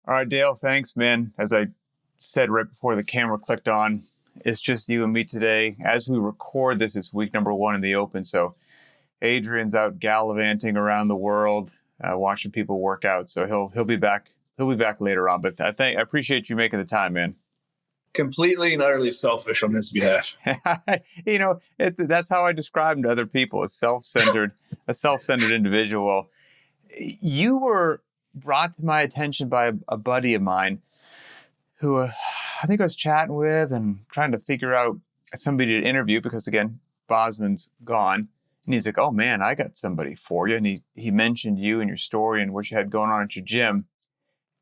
All right, Dale, thanks, man. As I said right before the camera clicked on, it's just you and me today. As we record this, it's week number 1 in the Open. So Adrian's out gallivanting around the world, watching people work out. So he'll be back. He'll be back later on. But I appreciate you making the time, man. Completely and utterly selfish on his behalf. That's how I describe him to other people. A self-centered individual. You were brought to my attention by a buddy of mine who I think I was chatting with and trying to figure out somebody to interview because, again, Bosman's gone. And he's like, oh, man, I got somebody for you. And he mentioned you and your story and what you had going on at your gym.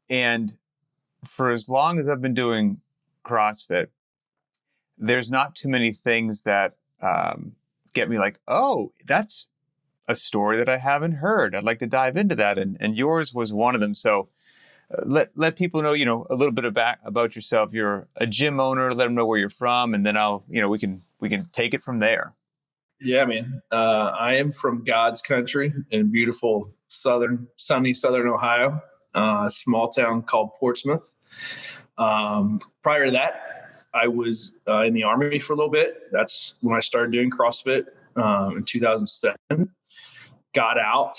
And for as long as I've been doing CrossFit, there's not too many things that get me like, oh, that's a story that I haven't heard. I'd like to dive into that. And yours was one of them. So let people know, a little bit about yourself. You're a gym owner. Let them know where you're from. And then we can take it from there. Yeah, man. I am from God's country in beautiful sunny Southern Ohio, a small town called Portsmouth. Prior to that, I was in the Army for a little bit. That's when I started doing CrossFit in 2007. Got out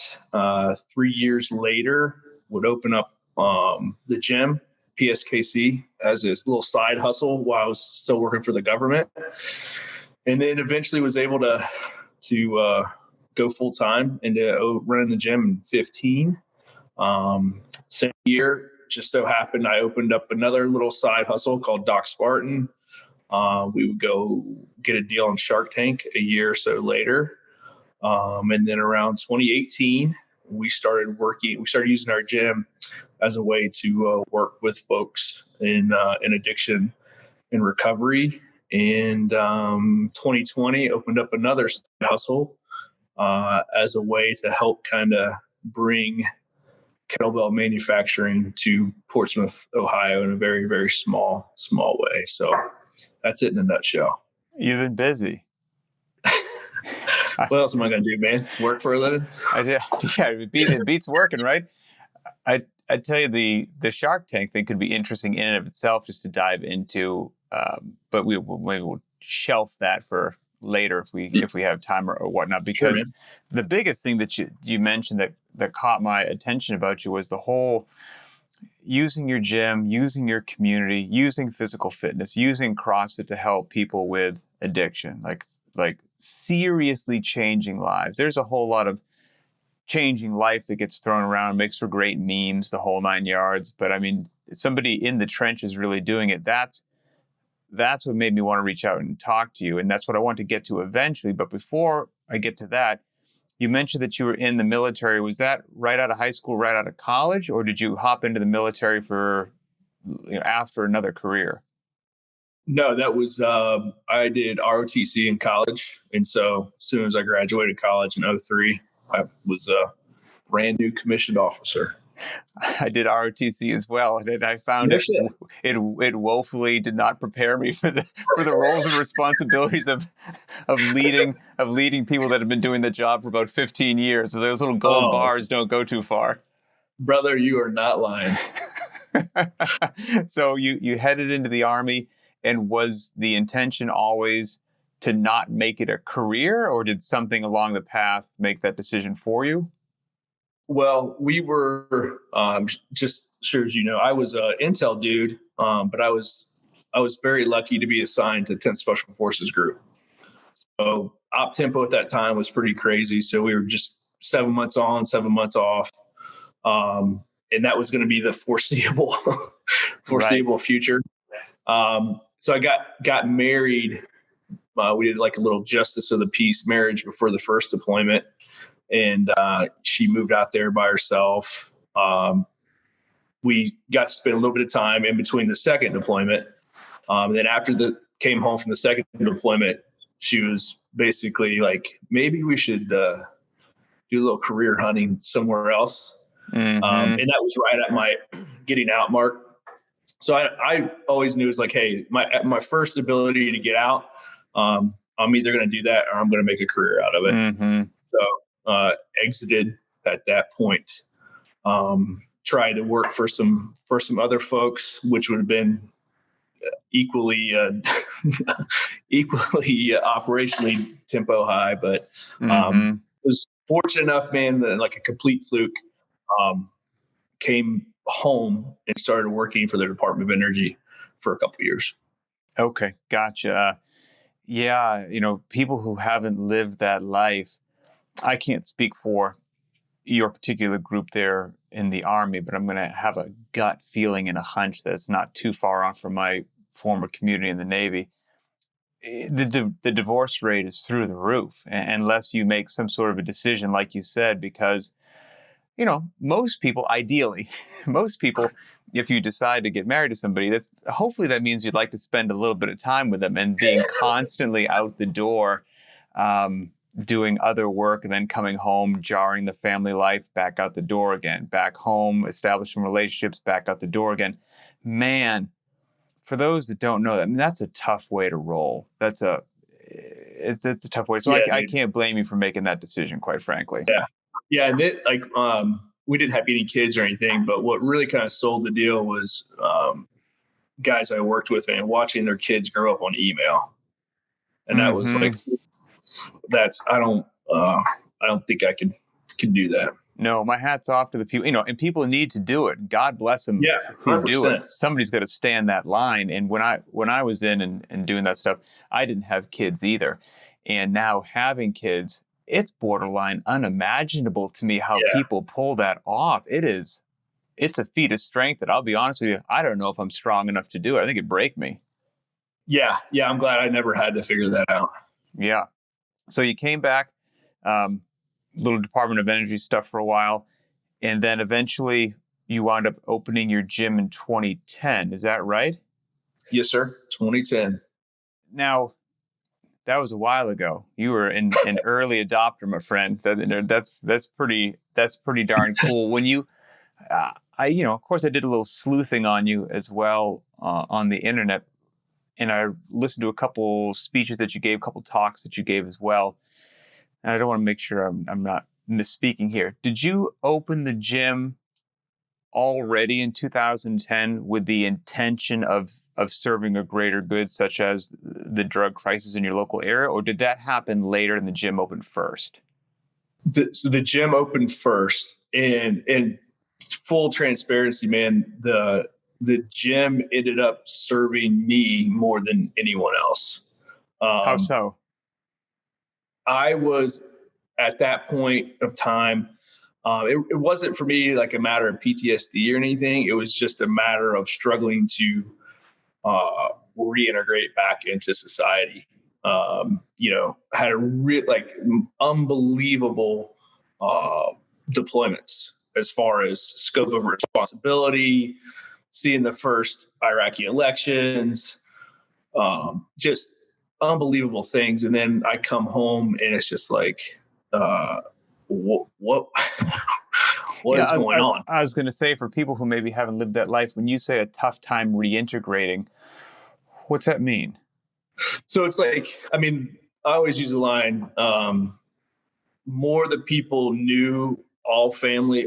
3 years later, would open up the gym, PSKC, as this little side hustle while I was still working for the government. And then eventually was able to go full time into running the gym in 15. Same year, just so happened I opened up another little side hustle called Doc Spartan. We would go get a deal on Shark Tank a year or so later. And then around 2018, we started using our gym as a way to work with folks in addiction and recovery. And 2020 opened up another hustle as a way to help kind of bring kettlebell manufacturing to Portsmouth, Ohio in a very, very small way. So that's it in a nutshell. You've been busy. What else am I going to do, man? Work for a living? It beats working, right? I tell you, the Shark Tank thing could be interesting in and of itself just to dive into, but maybe we'll shelf that for later if we have time or whatnot. Because sure, the biggest thing that you mentioned that caught my attention about you was the whole using your gym, using your community, using physical fitness, using CrossFit to help people with addiction, like seriously changing lives. There's a whole lot of changing life that gets thrown around, makes for great memes, the whole 9 yards. But I mean, somebody in the trenches really doing it. That's what made me want to reach out and talk to you. And that's what I want to get to eventually. But before I get to that, you mentioned that you were in the military. Was that right out of high school, right out of college, or did you hop into the military for after another career? No, that was I did ROTC in college, and so as soon as I graduated college in 2003, I was a brand new commissioned officer. I did ROTC as well, and I found it woefully did not prepare me for the roles and responsibilities of leading people that have been doing the job for about 15 years. So those little gold bars don't go too far. Brother, you are not lying. So you headed into the Army, and was the intention always to not make it a career, or did something along the path make that decision for you? Well, we were just sure as you know, I was an intel dude, but I was very lucky to be assigned to 10th Special Forces Group. So op tempo at that time was pretty crazy. So we were just 7 months on, 7 months off, and that was going to be the foreseeable right. Future. So I got married. We did like a little justice of the peace marriage before the first deployment. And she moved out there by herself. We got to spend a little bit of time in between the second deployment. And then after came home from the second deployment, she was basically like, maybe we should do a little career hunting somewhere else. Mm-hmm. And that was right at my getting out mark. So I always knew it was like, hey, my first ability to get out, I'm either going to do that or I'm going to make a career out of it. Mm-hmm. So exited at that point. tried to work for some other folks, which would have been equally operationally tempo high, but was fortunate enough, man, that like a complete fluke, came home and started working for the Department of Energy for a couple of years. Okay, gotcha. Yeah, people who haven't lived that life, I can't speak for your particular group there in the Army, but I'm going to have a gut feeling and a hunch that's not too far off from my former community in the Navy. The divorce rate is through the roof, unless you make some sort of a decision, like you said, because most people, ideally, if you decide to get married to somebody, hopefully that means you'd like to spend a little bit of time with them, and being constantly out the door, doing other work, and then coming home, jarring the family life, back out the door again, back home, establishing relationships, back out the door again. Man, for those that don't know, that's a tough way to roll. It's a tough way. So I can't blame you for making that decision, quite frankly. Yeah. And we didn't have any kids or anything, but what really kind of sold the deal was guys I worked with and watching their kids grow up on email. And that was like, I don't think I can do that. No, my hat's off to the people, and people need to do it. God bless them who do it. Somebody's got to stand that line. And when I was in and doing that stuff, I didn't have kids either. And now having kids, it's borderline unimaginable to me how people pull that off. It's a feat of strength that, I'll be honest with you, I don't know if I'm strong enough to do it. I think it'd break me. Yeah. I'm glad I never had to figure that out. Yeah. So you came back, little Department of Energy stuff for a while, and then eventually you wound up opening your gym in 2010. Is that right? Yes, sir. 2010. Now, that was a while ago. You were an early adopter, my friend. That's pretty darn cool. When you, of course, I did a little sleuthing on you as well on the internet, and I listened to a couple speeches that you gave, a couple talks that you gave as well. And I don't want to make sure I'm not misspeaking here. Did you open the gym already in 2010 with the intention of serving a greater good, such as the drug crisis in your local area, or did that happen later and the gym opened first? So the gym opened first, and full transparency, man, the gym ended up serving me more than anyone else. How so? I was at that point of time. It wasn't for me like a matter of PTSD or anything. It was just a matter of struggling to reintegrate back into society. Had a unbelievable deployments as far as scope of responsibility, seeing the first Iraqi elections, just unbelievable things. And then I come home and it's just like, what is going on? I was going to say, for people who maybe haven't lived that life, when you say a tough time reintegrating, what's that mean? So it's like, I always use the line, more the people knew all family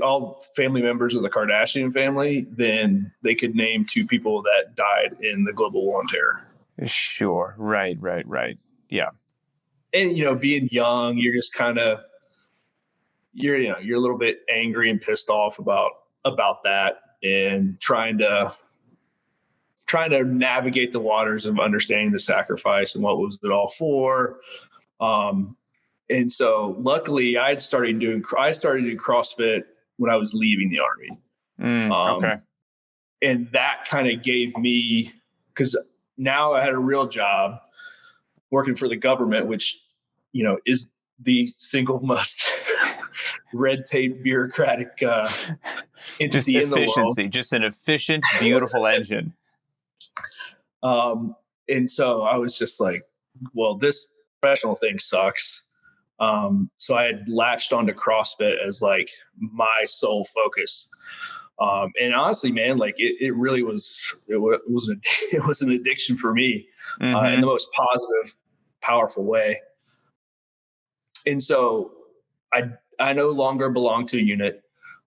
members of the Kardashian family than they could name two people that died in the global war on terror. Sure. Right. Yeah. And, being young, you're just kind of, you're a little bit angry and pissed off about that, and trying to navigate the waters of understanding the sacrifice and what was it all for. And so luckily I started doing CrossFit when I was leaving the Army. Okay. And that kind of gave me, because now I had a real job working for the government, which, is the single most red tape bureaucratic entity in the world. Just an efficient, beautiful engine. And so I was just like, well, this professional thing sucks. So I had latched onto CrossFit as like my sole focus. And honestly, man, like it really was, it was an addiction for me, in the most positive, powerful way. And so I no longer belong to a unit.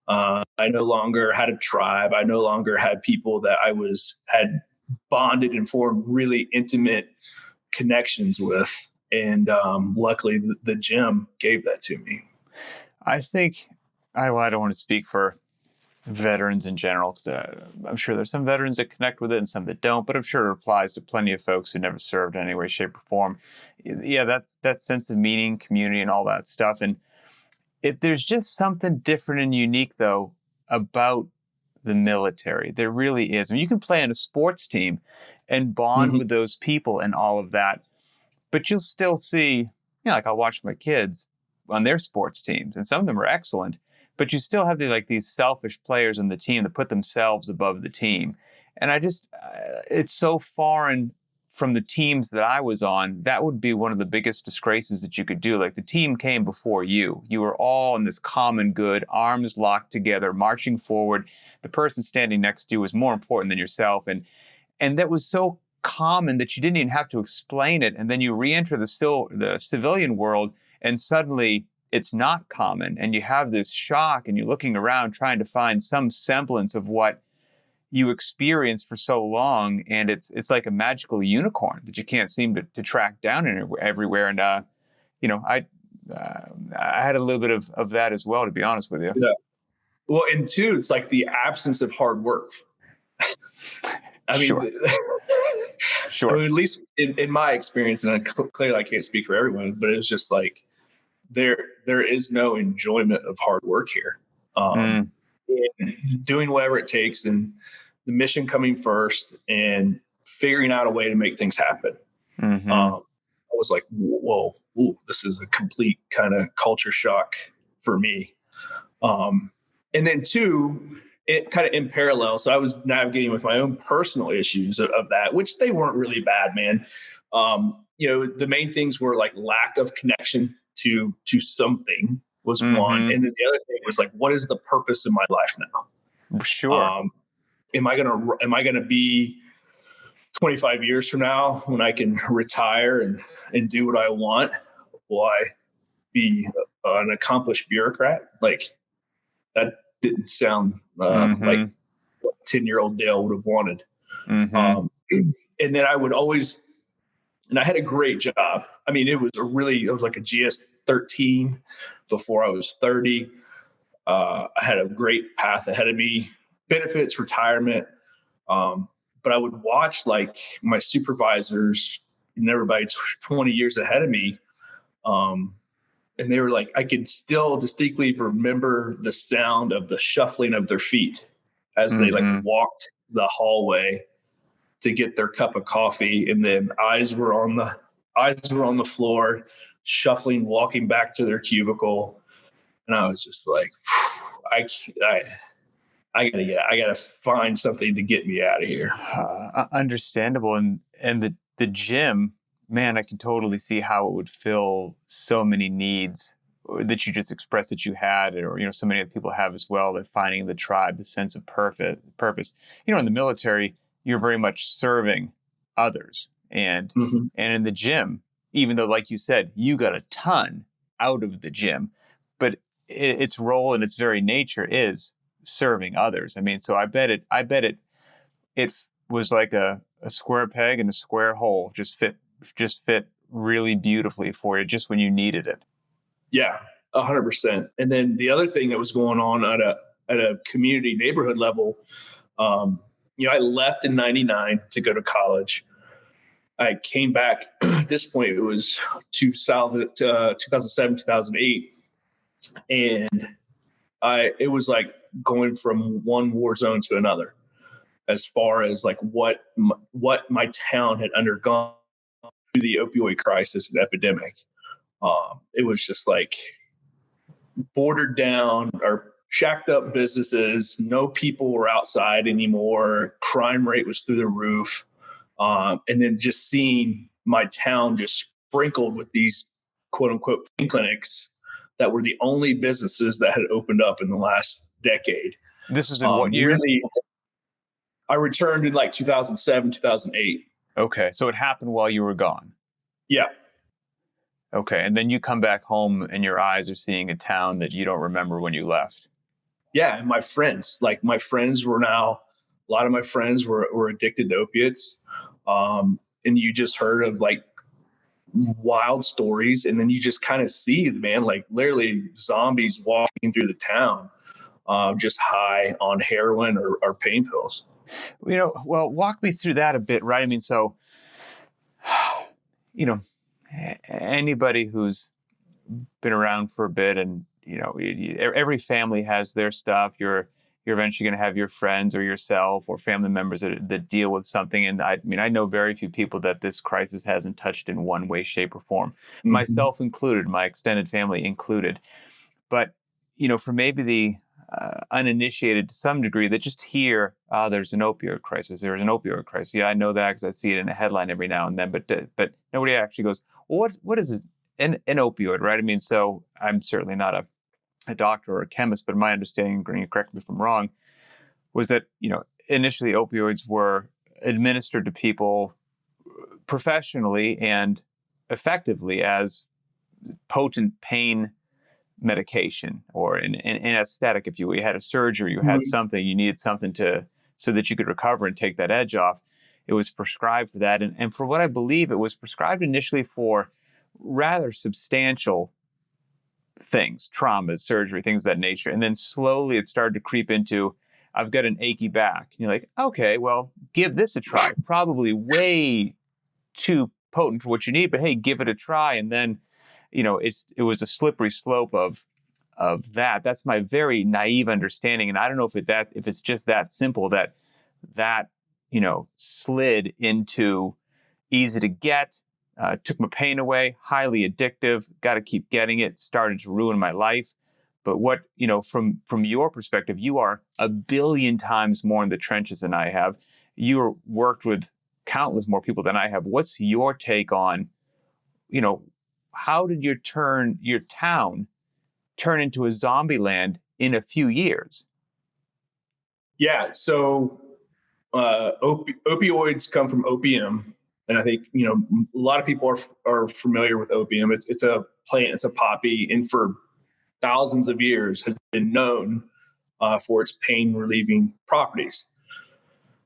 I no longer had a tribe. I no longer had people that had bonded and formed really intimate connections with. And luckily, the gym gave that to me. I think, I don't want to speak for veterans in general, because I'm sure there's some veterans that connect with it and some that don't, but I'm sure it applies to plenty of folks who never served in any way, shape, or form. Yeah, that's that sense of meaning, community, and all that stuff. And there's just something different and unique, though, about the military. There really is. I mean, you can play on a sports team and bond with those people and all of that, but you'll still see, like I'll watch my kids on their sports teams, and some of them are excellent, but you still have these selfish players on the team that put themselves above the team. And I just, it's so foreign from the teams that I was on. That would be one of the biggest disgraces that you could do. Like, the team came before you. You were all in this common good, arms locked together, marching forward. The person standing next to you was more important than yourself. And that was so common that you didn't even have to explain it. And then you re-enter the civilian world, and suddenly it's not common. And you have this shock, and you're looking around trying to find some semblance of what you experienced for so long. And it's like a magical unicorn that you can't seem to track down everywhere. And, I had a little bit of that as well, to be honest with you. Yeah. Well, and two, it's like the absence of hard work. I mean, Sure. Sure. I mean, at least in my experience, and clearly I can't speak for everyone, but it's just like there is no enjoyment of hard work here. And doing whatever it takes, and the mission coming first, and figuring out a way to make things happen. I was like, whoa, this is a complete kind of culture shock for me. And then two, it kind of in parallel. So I was navigating with my own personal issues of that, which they weren't really bad, man. The main things were like lack of connection to something was one. And then the other thing was like, what is the purpose of my life now? Sure. Am I gonna be 25 years from now, when I can retire and do what I want? Will I be an accomplished bureaucrat? Like, that didn't sound like what 10-year-old Dale would have wanted. And then I would always, and I had a great job. I mean, it was like a GS-13 before I was 30. I had a great path ahead of me, benefits, retirement. But I would watch like my supervisors and everybody 20 years ahead of me. And they were like, I could still distinctly remember the sound of the shuffling of their feet as they like walked the hallway to get their cup of coffee. And then eyes were on the floor, shuffling, walking back to their cubicle. And I was just like, I gotta find something to get me out of here. Understandable. And the gym, man, I can totally see how it would fill so many needs that you just expressed that you had, or, so many other people have as well, that finding the tribe, the sense of purpose. In the military, you're very much serving others. And in the gym, even though, like you said, you got a ton out of the gym, but its role and its very nature is serving others. I mean, so I bet it was like a square peg in a square hole, just fit really beautifully for you just when you needed it. Yeah, 100%. And then the other thing that was going on at a community neighborhood level, I left in 99 to go to college. I came back at this point, it was 2007, 2008. And it was like going from one war zone to another, as far as like what my town had undergone through the opioid crisis and epidemic. It was just like bordered down or shacked up businesses. No people were outside anymore. Crime rate was through the roof. And then just seeing my town just sprinkled with these quote unquote pain clinics that were the only businesses that had opened up in the last decade. This was in what year? Really, I returned in like 2007, 2008. Okay. So it happened while you were gone. Yeah. Okay. And then you come back home and your eyes are seeing a town that you don't remember when you left. Yeah. And my friends, like my friends were now, a lot of my friends were addicted to opiates. And you just heard of like wild stories. And then you just kind of see, man, like literally zombies walking through the town, just high on heroin or pain pills. Well, walk me through that a bit, right? I mean, so, you know, anybody who's been around for a bit, and every family has their stuff. You're eventually going to have your friends or yourself or family members that deal with something. And I mean, I know very few people that this crisis hasn't touched in one way, shape, or form, myself included, my extended family included. But for maybe the uninitiated to some degree that just hear, there's an opioid crisis. There's an opioid crisis. Yeah, I know that because I see it in a headline every now and then. But nobody actually goes, well, what is it? An opioid, right? I mean, so I'm certainly not a doctor or a chemist, but my understanding, and you correct me if I'm wrong, was that initially opioids were administered to people professionally and effectively as potent pain medication or an anesthetic. If you had a surgery, you had something, you needed something so that you could recover and take that edge off. It was prescribed for that, and for what I believe, it was prescribed initially for rather substantial things, traumas, surgery, things of that nature. And then slowly it started to creep into, I've got an achy back. And you're like, okay, well, give this a try. Probably way too potent for what you need, but hey, give it a try. And then, it was a slippery slope of that. That's my very naive understanding. And I don't know if it's just that simple that slid into easy to get, took my pain away, highly addictive, got to keep getting it, started to ruin my life. But what, from your perspective, you are a billion times more in the trenches than I have. You worked with countless more people than I have. What's your take on, how did your town turn into a zombie land in a few years? Yeah. So opioids come from opium. And I think, a lot of people are familiar with opium. It's a plant, it's a poppy, and for thousands of years has been known for its pain relieving properties.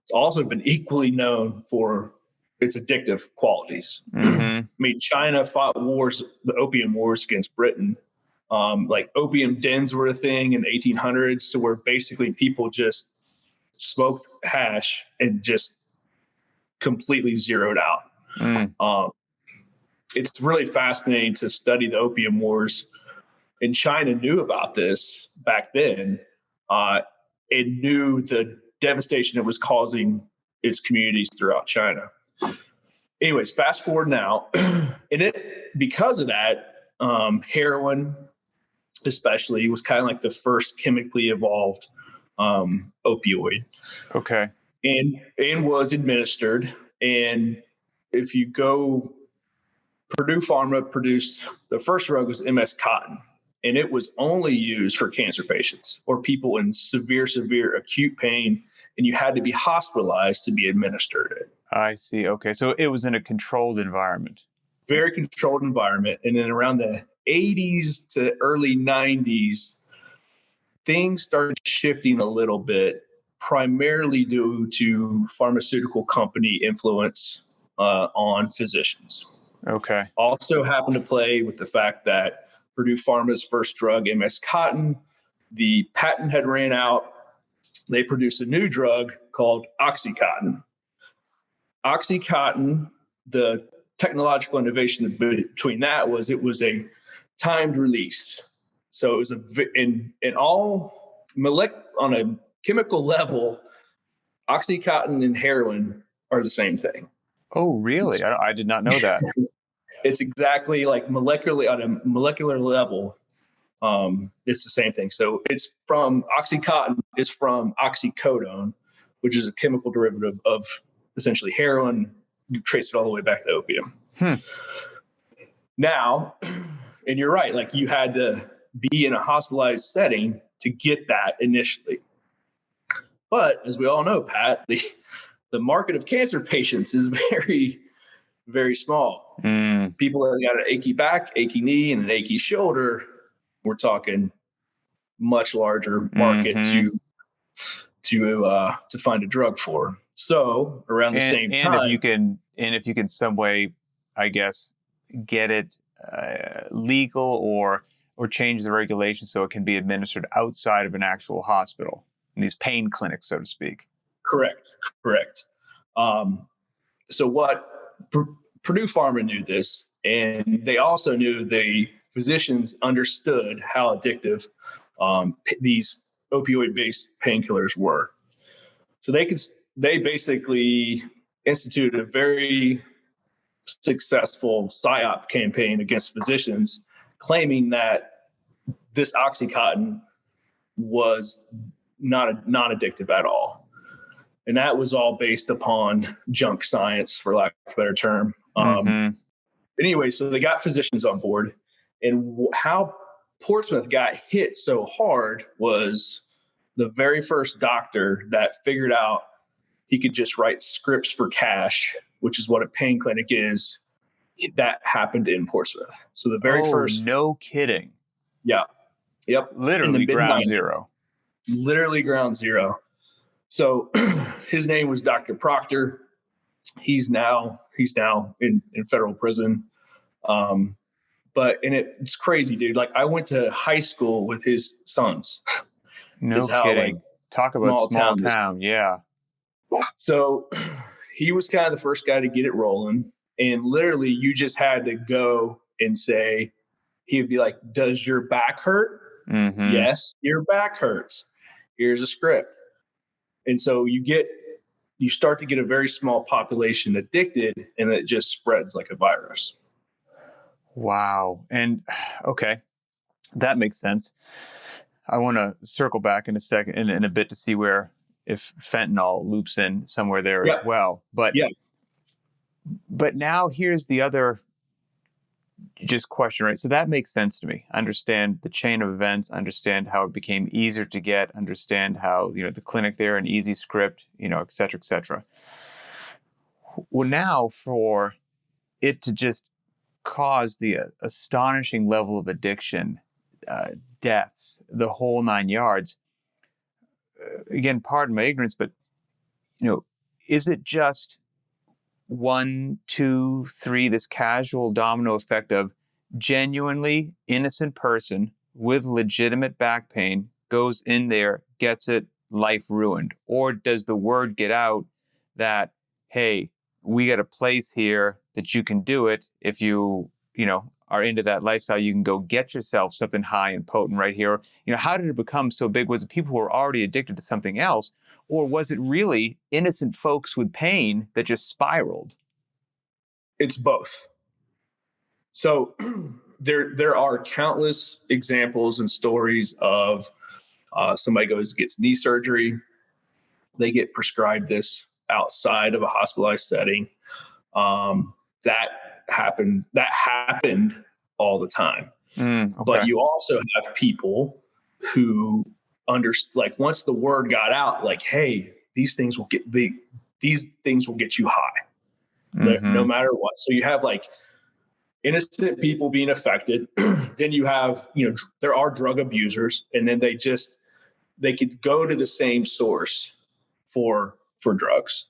It's also been equally known for its addictive qualities. I mean, China fought the opium wars against Britain. Like opium dens were a thing in the 1800s, so where basically people just smoked hash and just completely zeroed out. It's really fascinating to study the opium wars. And China knew about this back then. It knew the devastation it was causing its communities throughout China. Anyways, fast forward now, and because of that, heroin especially was kind of like the first chemically evolved opioid. Okay. And was administered. And if you go, Purdue Pharma produced the first drug was MS Cotton, and it was only used for cancer patients or people in severe acute pain, and you had to be hospitalized to be administered it. I see. Okay. So it was in a controlled environment. Very controlled environment. And then around the 80s to early 90s, things started shifting a little bit, primarily due to pharmaceutical company influence on physicians. Okay. Also happened to play with the fact that Purdue Pharma's first drug, MS Cotton, the patent had ran out. They produced a new drug called Oxycontin. Oxycontin, the technological innovation between that was it was a timed release. So it was in all on a chemical level, Oxycontin and heroin are the same thing. Oh, really? I did not know that. It's exactly like on a molecular level. It's the same thing. So it's from Oxycontin is from oxycodone, which is a chemical derivative of essentially heroin. You trace it all the way back to opium. Now, and you're right, like you had to be in a hospitalized setting to get that initially. But as we all know, Pat, the market of cancer patients is very, very small. People that got an achy back, achy knee, and an achy shoulder, we're talking much larger market Mm-hmm. to find a drug for. So around the same And time, if you can some way, I guess, get it legal or change the regulations so it can be administered outside of an actual hospital in these pain clinics, so to speak. correct. Um, so what Purdue Pharma knew this, and they also knew the physicians understood how addictive these opioid-based painkillers were. So they basically instituted a very successful PSYOP campaign against physicians, claiming that this OxyContin was not addictive at all. And that was all based upon junk science, for lack of a better term. Mm-hmm. Anyway, so they got physicians on board. And how Portsmouth got hit so hard was the very first doctor that figured out he could just write scripts for cash, which is what a pain clinic is. That happened in Portsmouth. So the very first. No kidding. Yeah. Yep. Literally ground zero. Literally ground zero. So his name was Dr. Proctor. He's now in federal prison. It's crazy, dude. Like, I went to high school with his sons. No kidding. Talk about small town. Yeah. So he was kind of the first guy to get it rolling. And literally you just had to go and say, he'd be like, does your back hurt? Mm-hmm. Yes, your back hurts. Here's a script. And so you start to get a very small population addicted, and it just spreads like a virus. Wow. And okay, that makes sense. I want to circle back in a second, in a bit, to see where if fentanyl loops in somewhere there as well. But now here's the other just question, right? So that makes sense to me. Understand the chain of events, understand how it became easier to get, understand how, the clinic there, an easy script, et cetera, et cetera. Well, now for it to just cause the astonishing level of addiction, deaths, the whole nine yards. Again, pardon my ignorance, but is it just 1, 2, 3, this casual domino effect of genuinely innocent person with legitimate back pain goes in there, gets it, life ruined? Or does the word get out that, hey, we got a place here that you can do it if you are into that lifestyle, you can go get yourself something high and potent right here? How did it become so big? Was it people who were already addicted to something else? Or was it really innocent folks with pain that just spiraled? It's both. So there are countless examples and stories of somebody gets knee surgery. They get prescribed this outside of a hospitalized setting. That happened all the time. Okay. But you also have people who once the word got out, like, hey, these things will get you high, no matter what. So you have like innocent people being affected. Then you have, there are drug abusers, and then they could go to the same source for drugs.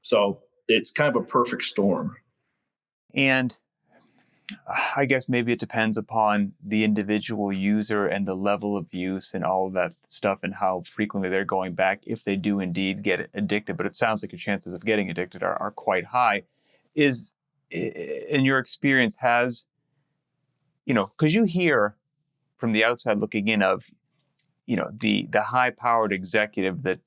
So it's kind of a perfect storm. And I guess maybe it depends upon the individual user and the level of use and all of that stuff and how frequently they're going back, if they do indeed get addicted. But it sounds like your chances of getting addicted are quite high. Is, in your experience, has, because you hear from the outside looking in of, the high-powered executive that,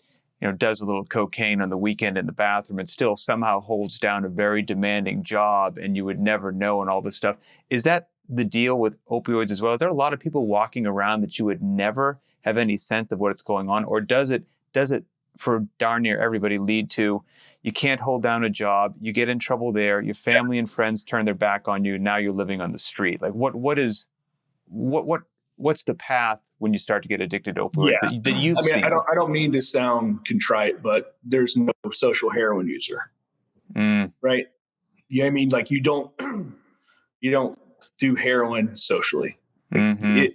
does a little cocaine on the weekend in the bathroom and still somehow holds down a very demanding job, and you would never know, and all this stuff. Is that the deal with opioids as well? Is there a lot of people walking around that you would never have any sense of what's going on? Or does it for darn near everybody lead to, you can't hold down a job, you get in trouble there, your family and friends turn their back on you, now you're living on the street? Like what's the path when you start to get addicted to opioids that you've seen? I don't mean to sound contrite, but there's no social heroin user, right? I mean, like, you don't do heroin socially. Like,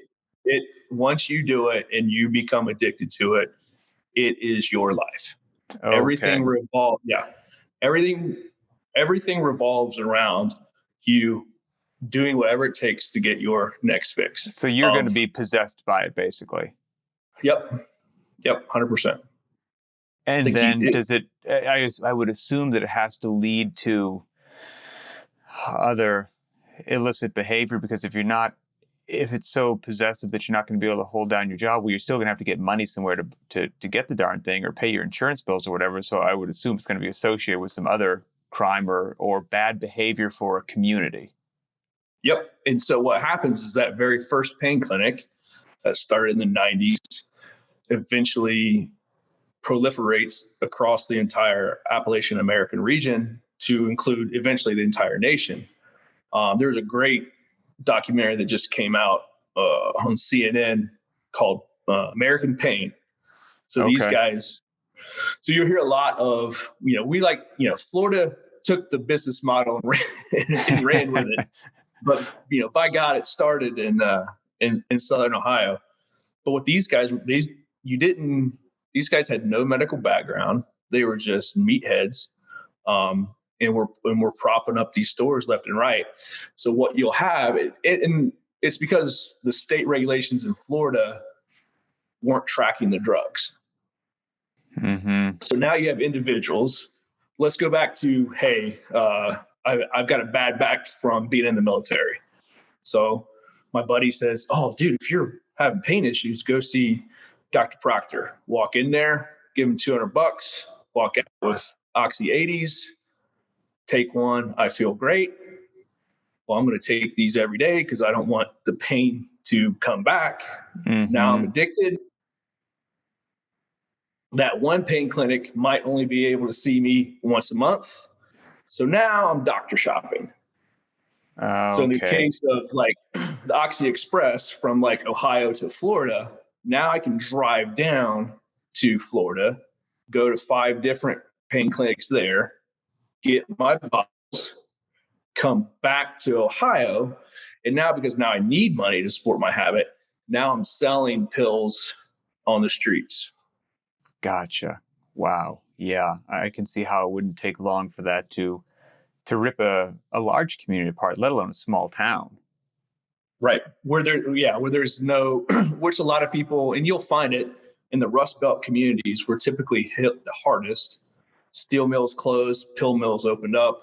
once you do it and you become addicted to it, it is your life. Okay. Everything revolves around you doing whatever it takes to get your next fix. So you're going to be possessed by it, basically. Yep, 100%. And then does it? I would assume that it has to lead to other illicit behavior, because if it's so possessive that you're not going to be able to hold down your job, well, you're still going to have to get money somewhere to get the darn thing, or pay your insurance bills or whatever. So I would assume it's going to be associated with some other crime or bad behavior for a community. Yep. And so what happens is that very first pain clinic that started in the 90s eventually proliferates across the entire Appalachian American region to include eventually the entire nation. There's a great documentary that just came out on CNN called American Pain. So these guys, so you'll hear a lot of, Florida took the business model and ran with it. But, by God, it started in Southern Ohio. But with these guys, these guys had no medical background. They were just meatheads. And we're propping up these stores left and right. So what you'll have, and it's because the state regulations in Florida weren't tracking the drugs. Mm-hmm. So now you have individuals. Let's go back to, hey, I've got a bad back from being in the military. So my buddy says, oh, dude, if you're having pain issues, go see Dr. Proctor. Walk in there, give him $200, walk out with Oxy 80s, take one. I feel great. Well, I'm going to take these every day because I don't want the pain to come back. Mm-hmm. Now I'm addicted. That one pain clinic might only be able to see me once a month. So now I'm doctor shopping. So in the case of like the Oxy Express from like Ohio to Florida, now I can drive down to Florida, go to 5 different pain clinics there, get my bottles, come back to Ohio. And now, because now I need money to support my habit, now I'm selling pills on the streets. Gotcha. Wow. Yeah. I can see how it wouldn't take long for that to rip a large community apart, let alone a small town. Right. Where there's no, which a lot of people, and you'll find it in the Rust Belt communities, were typically hit the hardest. Steel mills closed, pill mills opened up.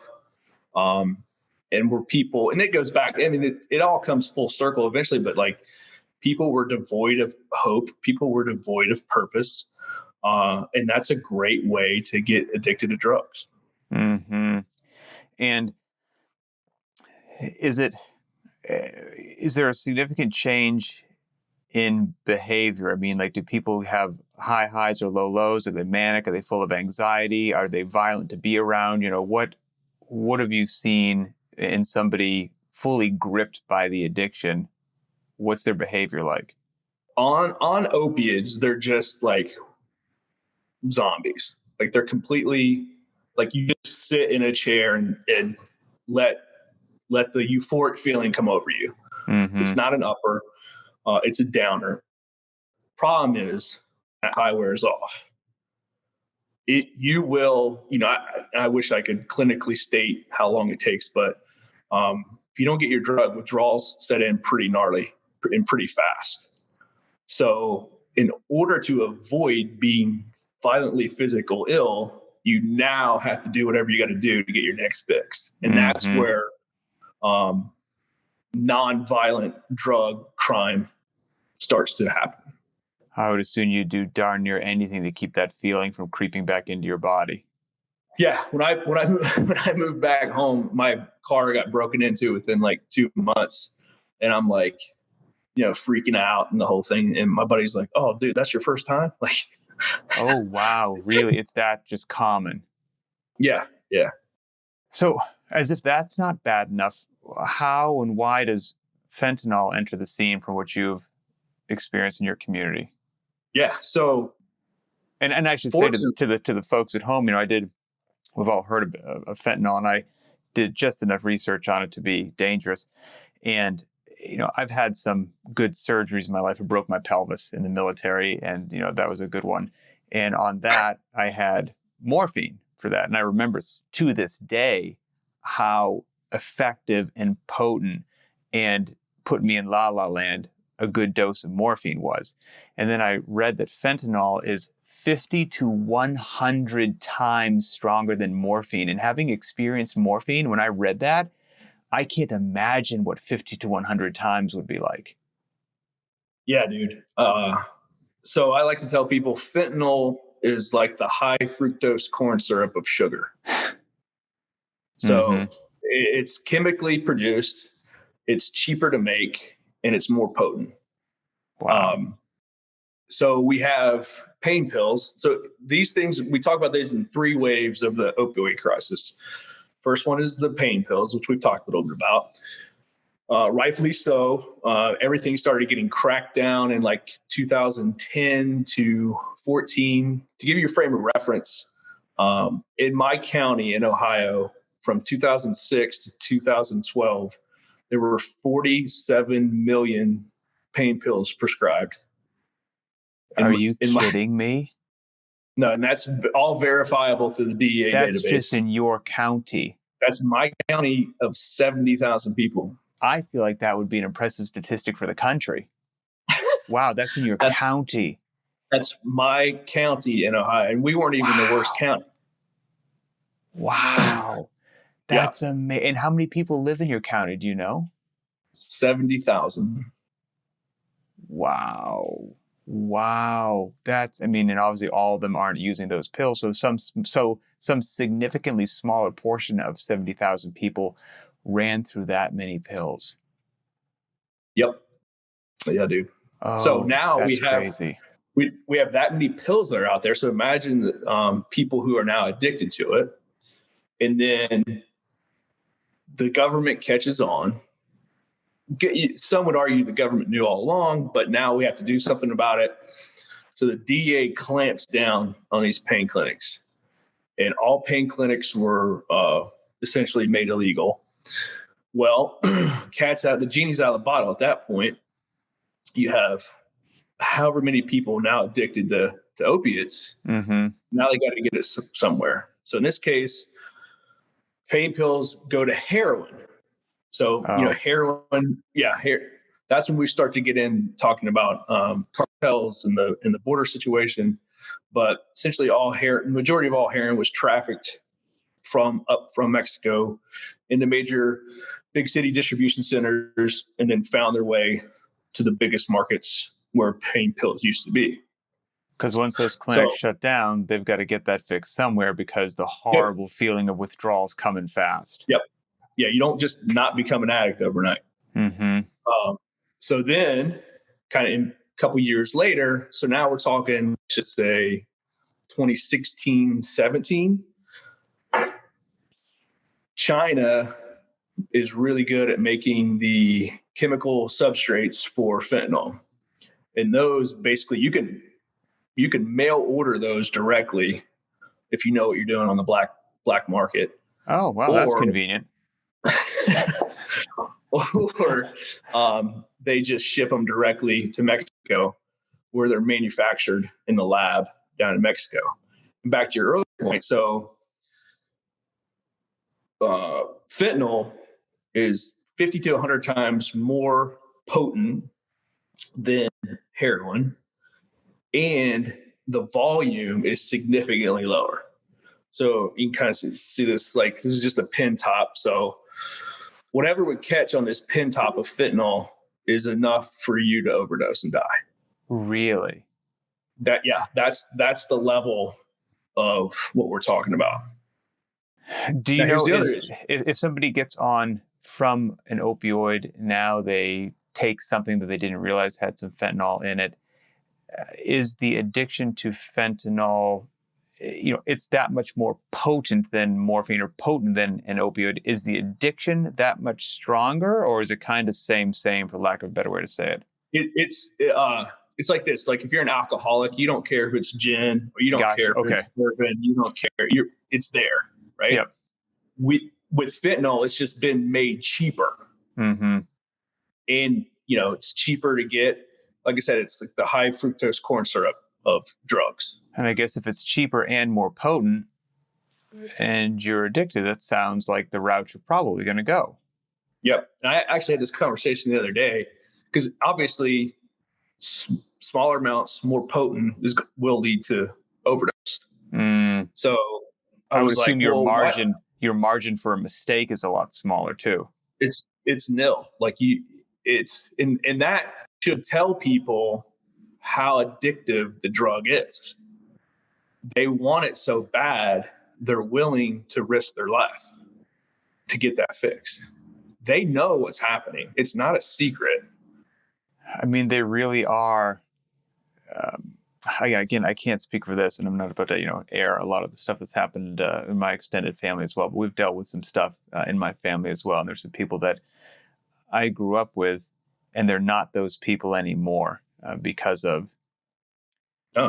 And where people, and it goes back, I mean, it all comes full circle eventually, but like people were devoid of hope. People were devoid of purpose. And that's a great way to get addicted to drugs. Mm-hmm. And is there a significant change in behavior? I mean, like, do people have high highs or low lows? Are they manic? Are they full of anxiety? Are they violent to be around? What have you seen in somebody fully gripped by the addiction? What's their behavior like? On opiates, they're just like zombies. Like they're completely, like you just sit in a chair and let the euphoric feeling come over you. Mm-hmm. It's not an upper, it's a downer. Problem is that high wears off. You will, I wish I could clinically state how long it takes, but if you don't get your drug, withdrawals set in pretty gnarly and pretty fast. So in order to avoid being violently physical ill, you now have to do whatever you got to do to get your next fix. And mm-hmm. that's where non-violent drug crime starts to happen. I would assume you do darn near anything to keep that feeling from creeping back into your body. Yeah, when I moved back home, my car got broken into within like 2 months, and I'm like, freaking out and the whole thing. And my buddy's like, "Oh, dude, that's your first time?" Like, oh wow, really? It's that just common? Yeah. So, as if that's not bad enough, how and why does fentanyl enter the scene from what you've experienced in your community? Yeah. So, and I should say to the folks at home, we've all heard of fentanyl, and I did just enough research on it to be dangerous. And I've had some good surgeries in my life. I broke my pelvis in the military, and that was a good one. And on that, I had morphine for that. And I remember to this day how effective and potent and put me in la la land a good dose of morphine was. And then I read that fentanyl is 50 to 100 times stronger than morphine. And having experienced morphine, when I read that, I can't imagine what 50 to 100 times would be like. Yeah, dude. So I like to tell people fentanyl is like the high fructose corn syrup of sugar. So it's chemically produced, it's cheaper to make, and it's more potent. Wow. So we have pain pills. So these things, we talk about these in three waves of the opioid crisis. First one is the pain pills, which we've talked a little bit about. Rightfully so. Everything started getting cracked down in like 2010 to 14. To give you a frame of reference, in my county in Ohio, from 2006 to 2012, there were 47 million pain pills prescribed. Are you kidding me? No, and that's all verifiable through the DEA database. That's just in your county. That's my county of 70,000 people. I feel like that would be an impressive statistic for the country. Wow, that's in your county. That's my county in Ohio, and we weren't even the worst county. Wow. That's amazing. And how many people live in your county? Do you know? 70,000. Wow. And obviously all of them aren't using those pills. So some significantly smaller portion of 70,000 people ran through that many pills. Yep. Yeah, dude. Oh, so now we have crazy. We have that many pills that are out there. So imagine that, people who are now addicted to it, and then the government catches on. Some would argue the government knew all along, but now we have to do something about it. So the DEA clamps down on these pain clinics, and all pain clinics were essentially made illegal. Well, the genie's out of the bottle at that point. You have however many people now addicted to opiates. Mm-hmm. Now they got to get it somewhere. So in this case, pain pills go to heroin. So, heroin, that's when we start to get in talking about cartels and the border situation. But essentially majority of all heroin was trafficked from Mexico into major big city distribution centers, and then found their way to the biggest markets where pain pills used to be. Because once those clinics shut down, they've got to get that fixed somewhere, because the horrible feeling of withdrawal is coming fast. Yep. Yeah, you don't just not become an addict overnight. Mm-hmm. So then, kind of a couple years later, so now we're talking, just say 2016, 17, China is really good at making the chemical substrates for fentanyl. And those basically you can mail order those directly if you know what you're doing on the black market. Oh, well, that's convenient. Or they just ship them directly to Mexico, where they're manufactured in the lab down in Mexico. And back to your earlier point, so fentanyl is 50 to 100 times more potent than heroin, and the volume is significantly lower. So you can kind of see this, like, this is just a pin top. So whatever would catch on this pin top of fentanyl is enough for you to overdose and die. Really? That's the level of what we're talking about. Do you know if somebody gets on from an opioid, now they take something that they didn't realize had some fentanyl in it, is the addiction to fentanyl, it's that much more potent than morphine or potent than an opioid. Is the addiction that much stronger, or is it kind of same, for lack of a better way to say it? It's like this. Like if you're an alcoholic, you don't care if it's gin, or you don't care if it's bourbon. You don't care. It's there, right? Yep. With fentanyl, it's just been made cheaper. Mm-hmm. And, it's cheaper to get, like I said, it's like the high fructose corn syrup of drugs. And I guess if it's cheaper and more potent and you're addicted, that sounds like the route you're probably going to go. Yep. And I actually had this conversation the other day because obviously smaller amounts, more potent will lead to overdose. So I would assume your what? margin for a mistake is a lot smaller too. It's nil. Like it's and that should tell people how addictive the drug is. They want it so bad, they're willing to risk their life to get that fix. They know what's happening. It's not a secret. I mean, they really are. Again, I can't speak for this, and I'm not about to, air a lot of the stuff that's happened in my extended family as well. But we've dealt with some stuff in my family as well, and there's some people that I grew up with, and they're not those people anymore because of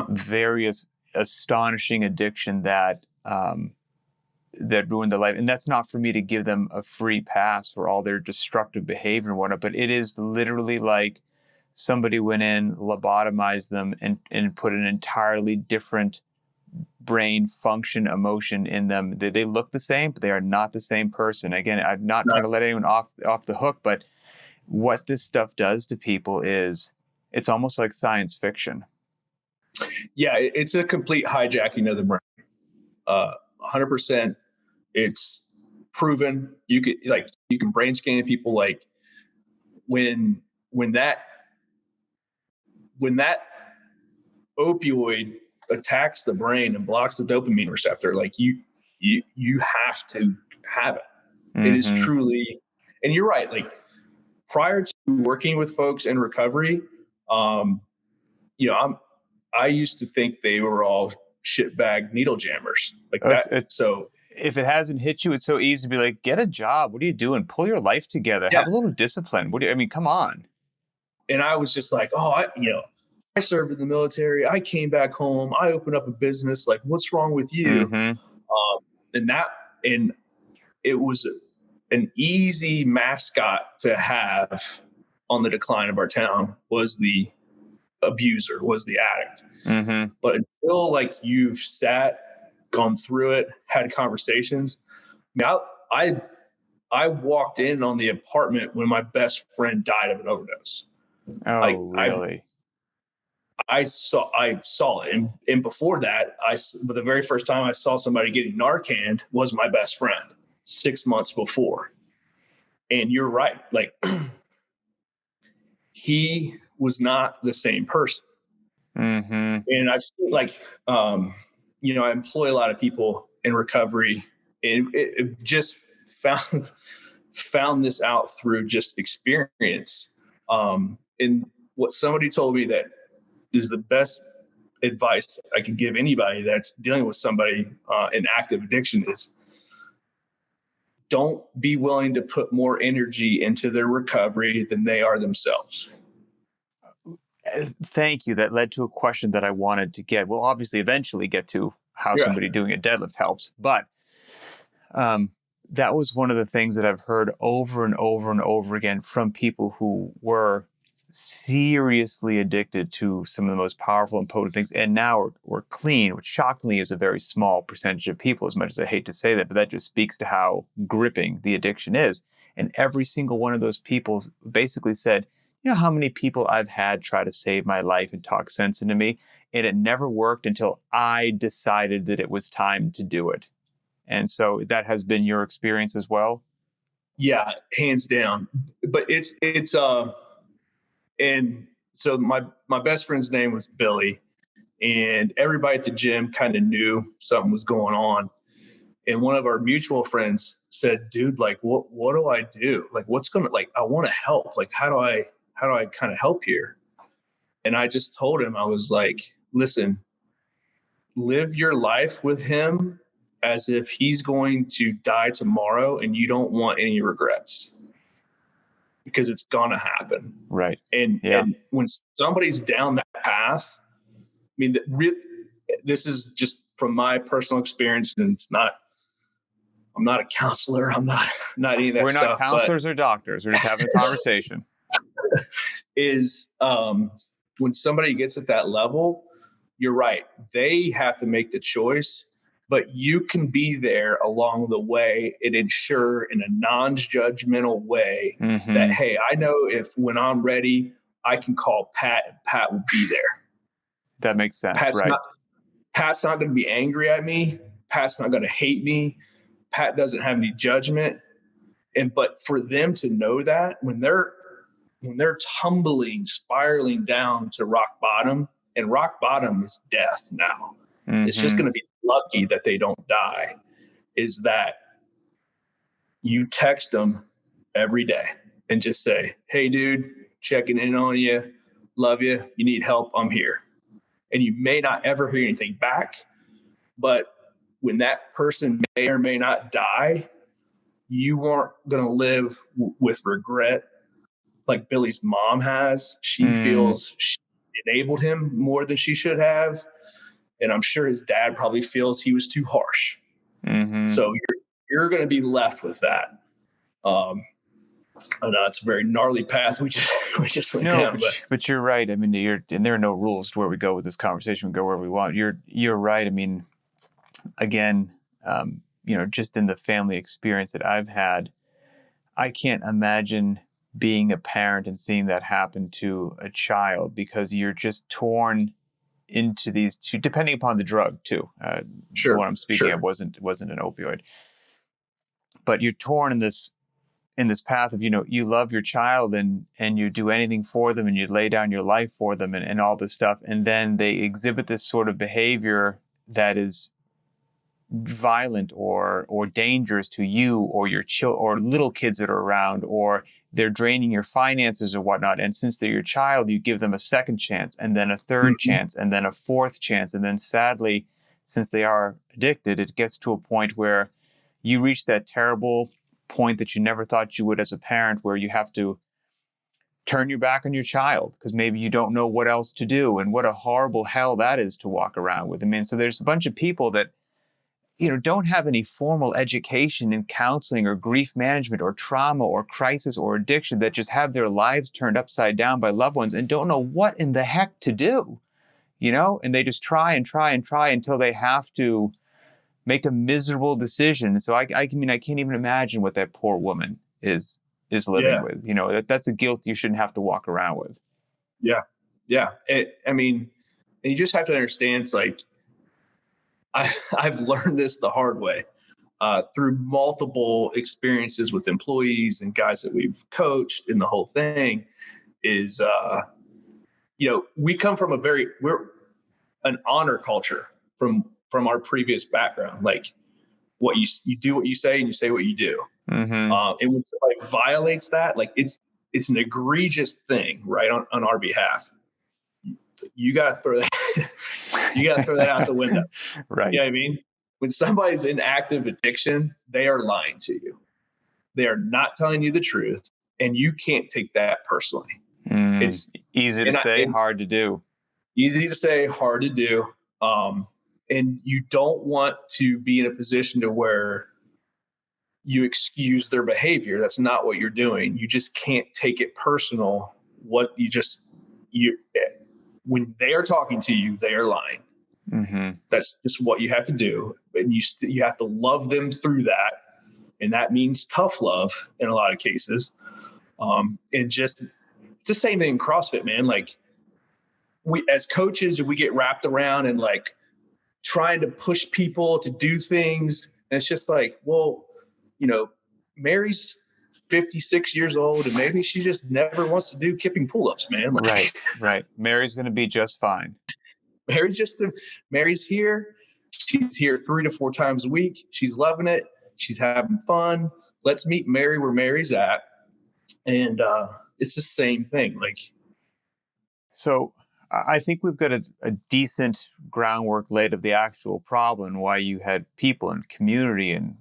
various astonishing addiction that ruined their life. And that's not for me to give them a free pass for all their destructive behavior and whatnot, but it is literally like somebody went in, lobotomized them, and put an entirely different brain function, emotion in them. They look the same, but they are not the same person. Again, I'm not trying to let anyone off the hook, but what this stuff does to people is it's almost like science fiction. Yeah, it's a complete hijacking of the brain. 100%. It's proven. You can brain scan people. Like when that opioid attacks the brain and blocks the dopamine receptor, like you have to have it. Mm-hmm. It is truly, and you're right. Like prior to working with folks in recovery, I used to think they were all shitbag needle jammers like that. So if it hasn't hit you, it's so easy to be like, get a job. What are you doing? Pull your life together. Yeah. Have a little discipline. Come on. And I was just like, I served in the military. I came back home. I opened up a business. Like, what's wrong with you? Mm-hmm. And it was an easy mascot to have on the decline of our town was the abuser, was the addict. Mm-hmm. But until you've gone through it, had conversations. I walked in on the apartment when my best friend died of an overdose. Oh, really? I saw it. And before that, but the very first time I saw somebody getting Narcaned was my best friend 6 months before. And you're right. Like he was not the same person. Mm-hmm. And I've seen I employ a lot of people in recovery, and it just found this out through just experience. And what somebody told me that is the best advice I can give anybody that's dealing with somebody in active addiction is don't be willing to put more energy into their recovery than they are themselves. Thank you. That led to a question that I wanted to get. We'll obviously eventually get to how somebody doing a deadlift helps, but that was one of the things that I've heard over and over and over again from people who were seriously addicted to some of the most powerful and potent things, and now we're clean, which shockingly is a very small percentage of people, as much as I hate to say that, but that just speaks to how gripping the addiction is. And every single one of those people basically said, you know how many people I've had try to save my life and talk sense into me, and it never worked until I decided that it was time to do it. And so that has been your experience as well? Yeah, hands down. But and so my best friend's name was Billy, and everybody at the gym kind of knew something was going on. And one of our mutual friends said, dude, like, what do I do? Like, I want to help. Like, how do I kind of help here? And I just told him, I was like, listen, live your life with him as if he's going to die tomorrow and you don't want any regrets, because it's going to happen. Right. And when somebody's down that path, I mean, this is just from my personal experience, and I'm not a counselor. I'm not any of that stuff. We're not counselors or doctors. We're just having a conversation. is when somebody gets at that level, you're right. They have to make the choice, but you can be there along the way and ensure in a non-judgmental way that, hey, I know if when I'm ready, I can call Pat and Pat will be there. That makes sense. Pat's right. not going to be angry at me. Pat's not going to hate me. Pat doesn't have any judgment. But for them to know that when they're tumbling, spiraling down to rock bottom, and rock bottom is death now. It's just going to be lucky that they don't die, is that you text them every day and just say, hey, dude, checking in on you. Love you. You need help. I'm here. And you may not ever hear anything back, but when that person may or may not die, you aren't going to live with regret like Billy's mom has. She feels she enabled him more than she should have. And I'm sure his dad probably feels he was too harsh. So you're going to be left with that. I know it's a very gnarly path we just went down. But you're right. I mean, and there are no rules to where we go with this conversation. We go wherever we want. You're right. I mean, again, just in the family experience that I've had, I can't imagine being a parent and seeing that happen to a child, because you're just torn into these two, depending upon the drug too. Sure. What I'm speaking of wasn't an opioid, but you're torn in this path of, you love your child and you do anything for them and you lay down your life for them and all this stuff. And then they exhibit this sort of behavior that is violent or dangerous to you or your or little kids that are around, or they're draining your finances or whatnot. And since they're your child, you give them a second chance and then a third chance and then a fourth chance. And then sadly, since they are addicted, it gets to a point where you reach that terrible point that you never thought you would as a parent, where you have to turn your back on your child because maybe you don't know what else to do. And what a horrible hell that is to walk around with. I mean, so there's a bunch of people that don't have any formal education in counseling or grief management or trauma or crisis or addiction, that just have their lives turned upside down by loved ones and don't know what in the heck to do, and they just try and try and try until they have to make a miserable decision. So I can't even imagine what that poor woman is living with. That's a guilt you shouldn't have to walk around with. Yeah. And you just have to understand, it's like, I've learned this the hard way through multiple experiences with employees and guys that we've coached, and the whole thing is, we come from we're an honor culture from our previous background. Like, what you do what you say and you say what you do. And when somebody violates that, like it's an egregious thing, right, on our behalf. You got to throw that. You got to throw that out the window. Right. You know what I mean? When somebody's in active addiction, they are lying to you. They are not telling you the truth, and you can't take that personally. It's easy to say, hard to do. Easy to say, hard to do. And you don't want to be in a position to where you excuse their behavior. That's not what you're doing. You just can't take it personal. When they are talking to you, they are lying. That's just what you have to do. And you have to love them through that. And that means tough love in a lot of cases. And just, it's the same thing in CrossFit, man. Like, we, as coaches, we get wrapped around and like trying to push people to do things. And it's just like, well, Mary's 56 years old and maybe she just never wants to do kipping pull-ups, man. Like, right. Mary's going to be just fine. Mary's here. She's here 3 to 4 times a week. She's loving it. She's having fun. Let's meet Mary where Mary's at. And it's the same thing. Like, so I think we've got a decent groundwork laid of the actual problem, why you had people and community and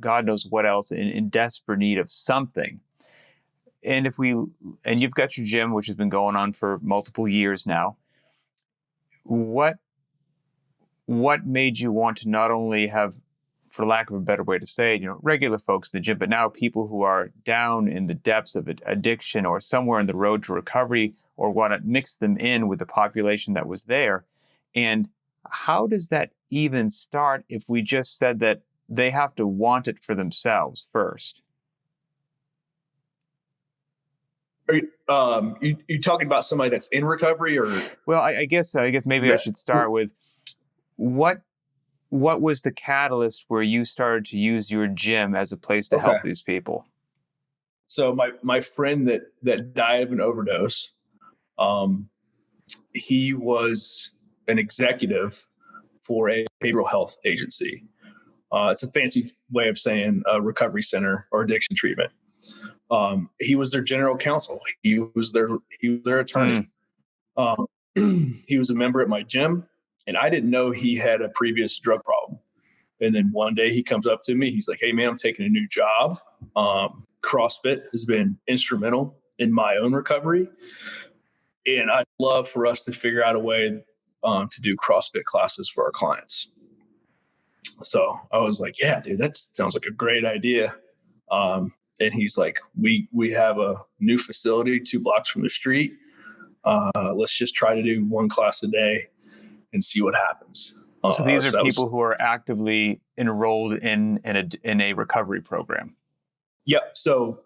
God knows what else in desperate need of something. And you've got your gym, which has been going on for multiple years now. What made you want to not only have for lack of a better way to say it, regular folks in the gym, but now people who are down in the depths of addiction or somewhere on the road to recovery, or want to mix them in with the population that was there. And how does that even start if we just said that they have to want it for themselves first? Are you talking about somebody that's in recovery, or? Well, I guess maybe I should start with what was the catalyst where you started to use your gym as a place to help these people? So my friend that died of an overdose, he was an executive for a behavioral health agency. It's a fancy way of saying a recovery center or addiction treatment. He was their general counsel. He was their attorney. He was a member at my gym, and I didn't know he had a previous drug problem. And then one day he comes up to me. He's like, "Hey man, I'm taking a new job. CrossFit has been instrumental in my own recovery, and I'd love for us to figure out a way to do CrossFit classes for our clients." So I was like, "Yeah, dude, that sounds like a great idea." And he's like, we have a new facility 2 blocks from the street. Let's just try to do 1 class a day and see what happens. So these are people who are actively enrolled in a recovery program. Yep. So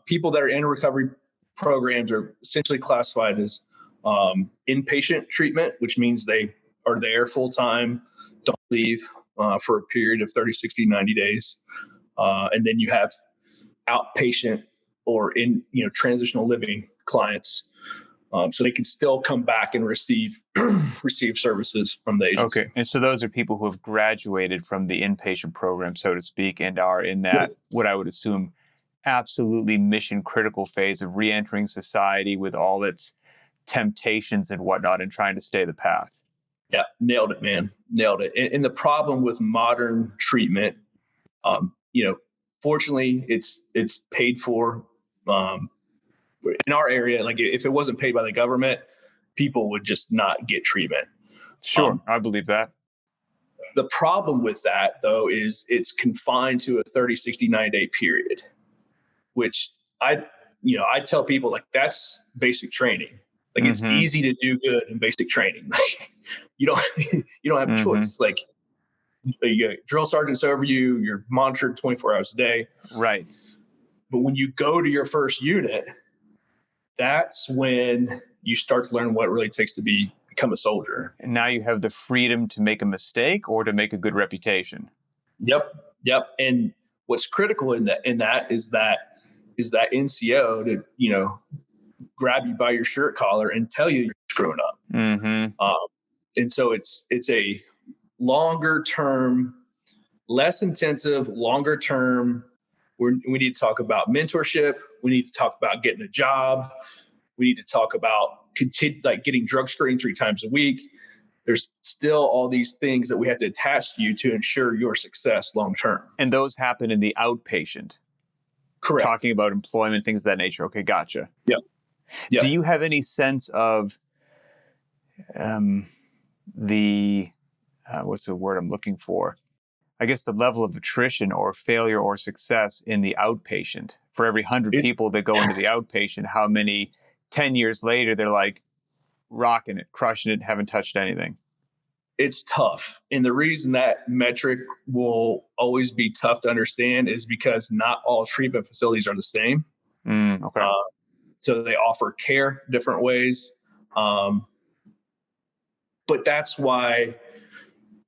people that are in recovery programs are essentially classified as inpatient treatment, which means they are there full time, don't leave for a period of 30, 60, 90 days. And then you have outpatient or in transitional living clients, so they can still come back and receive services from the agency. Okay, and so those are people who have graduated from the inpatient program, so to speak, and are in that what I would assume absolutely mission critical phase of reentering society with all its temptations and whatnot, and trying to stay the path. Yeah, nailed it, man, nailed it. And the problem with modern treatment, fortunately, it's paid for. In our area, like if it wasn't paid by the government, people would just not get treatment. Sure, I believe that. The problem with that, though, is it's confined to a 30, 60, 90-day period, which I tell people, like, that's basic training. Like, it's easy to do good in basic training. you don't have a choice. Like, you got drill sergeants over you, you're monitored 24 hours a day. Right. But when you go to your first unit, that's when you start to learn what it really takes to become a soldier. And now you have the freedom to make a mistake or to make a good reputation. Yep. And what's critical in that is that NCO to grab you by your shirt collar and tell you you're screwing up. And so it's a longer term, less intensive, longer term. We need to talk about mentorship. We need to talk about getting a job. We need to talk about getting drug screened 3 times a week. There's still all these things that we have to attach to you to ensure your success long term. And those happen in the outpatient. Correct. Talking about employment, things of that nature. Okay, gotcha. Yep. Do you have any sense of what's the word I'm looking for? I guess the level of attrition or failure or success in the outpatient? For every 100 people that go into the outpatient, how many 10 years later they're like rocking it, crushing it, haven't touched anything? It's tough. And the reason that metric will always be tough to understand is because not all treatment facilities are the same. Okay. So they offer care different ways. But that's why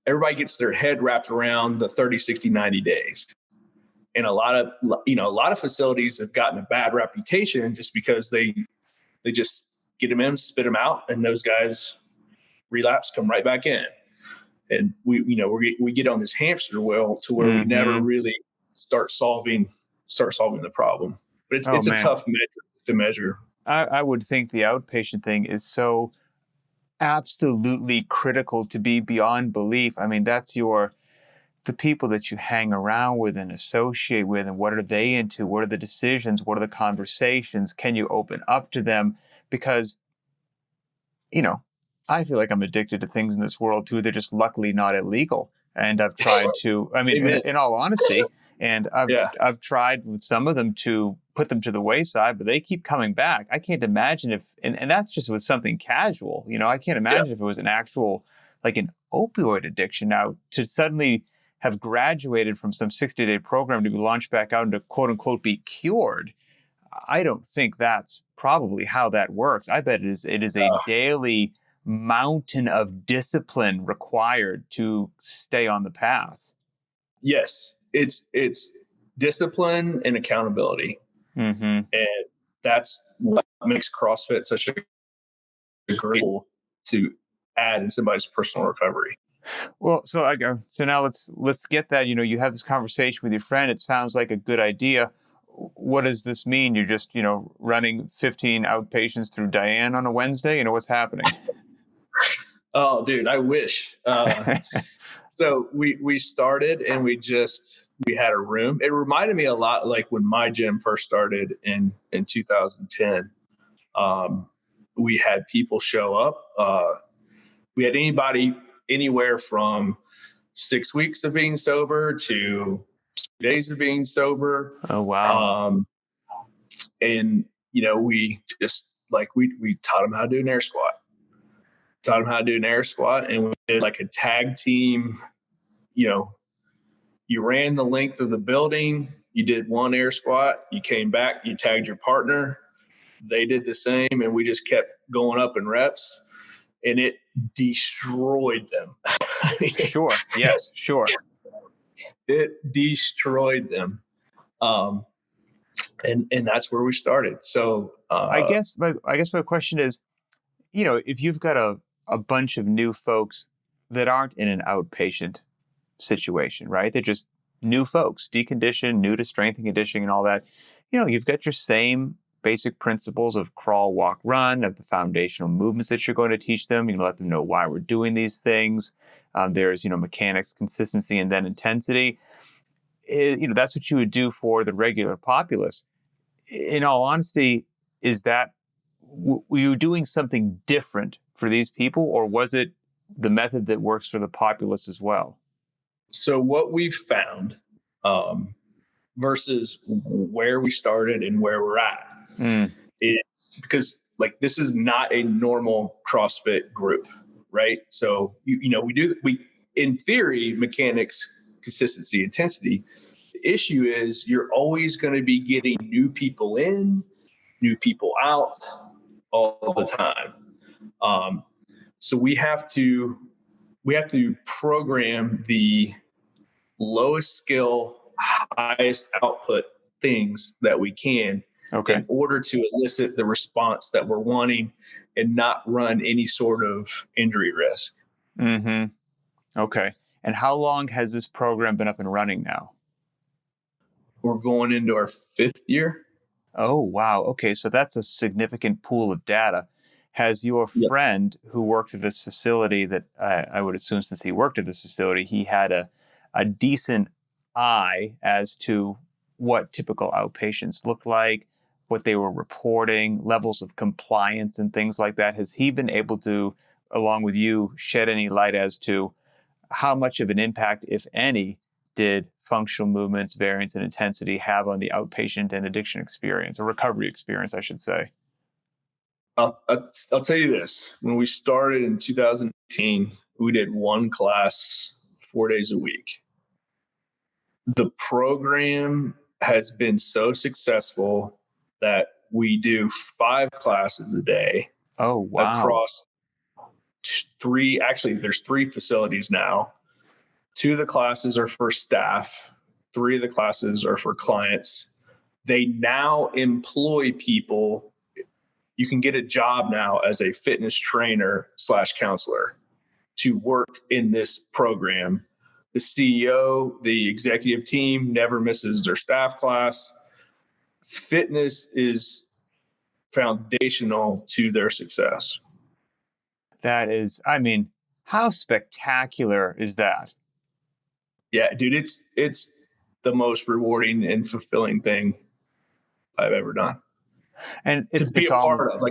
everybody gets their head wrapped around the 30, 60, 90 days. And a lot of facilities have gotten a bad reputation just because they just get them in, spit them out, and those guys relapse, come right back in. And we get on this hamster wheel to where we never really start solving the problem. But it's a tough metric to measure. I would think the outpatient thing is so absolutely critical to be beyond belief. I mean, that's the people that you hang around with and associate with, and what are they into? What are the decisions? What are the conversations? Can you open up to them? Because, I feel like I'm addicted to things in this world too. They're just luckily not illegal. And I've tried to, I mean, Amen. in all honesty, and Yeah. I've tried with some of them to put them to the wayside, but they keep coming back. I can't imagine if, and that's just with something casual, I can't Yeah. imagine if it was an actual, like an opioid addiction. Now, to suddenly have graduated from some 60-day program to be launched back out and to quote unquote be cured, I don't think that's probably how that works. I bet it is a daily mountain of discipline required to stay on the path. Yes. It's discipline and accountability. Mm-hmm. And that's what makes CrossFit such a great tool to add in somebody's personal recovery. Well, so now let's get that. You have this conversation with your friend. It sounds like a good idea. What does this mean? You're just running 15 outpatients through Diane on a Wednesday. What's happening? Oh, dude, I wish. So we started and we had a room. It reminded me a lot like when my gym first started in 2010. We had people show up. We had anybody anywhere from 6 weeks of being sober to 2 days of being sober. Oh, wow. And we just we taught them how to do an air squat. And we did like a tag team. You ran the length of the building, you did one air squat, you came back, you tagged your partner, they did the same, and we just kept going up in reps, and it destroyed them. Sure. Yes, sure. It destroyed them. And that's where we started. So I guess my question is, if you've got a bunch of new folks that aren't in an outpatient situation, right? They're just new folks, deconditioned, new to strength and conditioning and all that. You've got your same basic principles of crawl, walk, run, of the foundational movements that you're going to teach them. Let them know why we're doing these things. There's, mechanics, consistency, and then intensity. That's what you would do for the regular populace. In all honesty, were you doing something different for these people, or was it the method that works for the populace as well? So what we've found versus where we started and where we're at is because this is not a normal CrossFit group, right? So, we in theory, mechanics, consistency, intensity. The issue is you're always going to be getting new people in, new people out all the time. So we have to program the lowest skill, highest output things that we can in order to elicit the response that we're wanting and not run any sort of injury risk. Mm-hmm. Okay. And how long has this program been up and running now? We're going into our 5th year. Oh, wow. Okay. So that's a significant pool of data. Has your friend who worked at this facility that I would assume since he worked at this facility, he had a decent eye as to what typical outpatients looked like, what they were reporting, levels of compliance and things like that? Has he been able to, along with you, shed any light as to how much of an impact, if any, did functional movements, variance, and intensity have on the outpatient and addiction experience, or recovery experience, I should say? I'll tell you this. When we started in 2018, we did one class 4 days a week. The program has been so successful that we do 5 classes a day. Oh, wow. Across there's 3 facilities now. 2 of the classes are for staff. 3 of the classes are for clients. They now employ people. You can get a job now as a fitness trainer / counselor to work in this program. The CEO, the executive team never misses their staff class. Fitness is foundational to their success. That is, how spectacular is that? Yeah, dude, it's the most rewarding and fulfilling thing I've ever done. And to be a part of,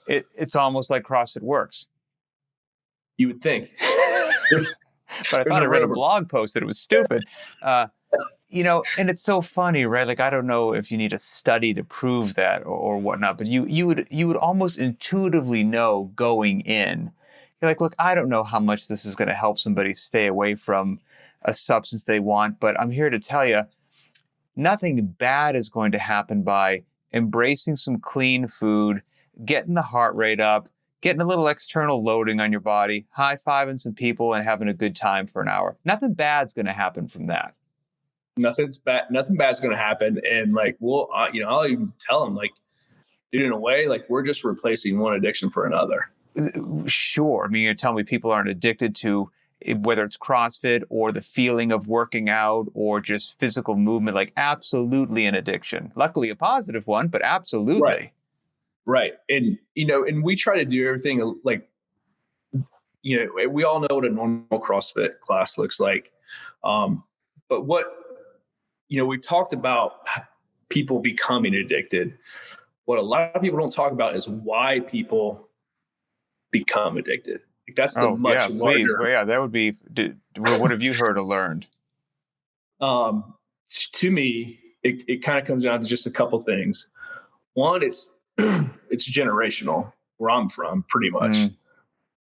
it's almost like CrossFit works. You would think. but I There's thought a I read a rover. blog post that it was stupid. And it's so funny, right? Like, I don't know if you need a study to prove that or whatnot, but you would almost intuitively know going in. You're like, look, I don't know how much this is going to help somebody stay away from a substance they want, but I'm here to tell you, nothing bad is going to happen by embracing some clean food, getting the heart rate up, getting a little external loading on your body, high-fiving some people, and having a good time for an hour. Nothing bad's going to happen from that. Nothing bad's going to happen. And like, I'll even tell them, like, dude, in a way, like, we're just replacing one addiction for another. Sure. I mean, you're telling me people aren't addicted to whether it's CrossFit or the feeling of working out or just physical movement, like absolutely an addiction. Luckily a positive one, but absolutely. Right. And, and we try to do everything like, we all know what a normal CrossFit class looks like. But we've talked about people becoming addicted. What a lot of people don't talk about is why people become addicted. That's the much please. larger. Well, yeah, that would be. What have you heard or learned? To me, it kind of comes down to just a couple things. One, it's generational where I'm from, pretty much.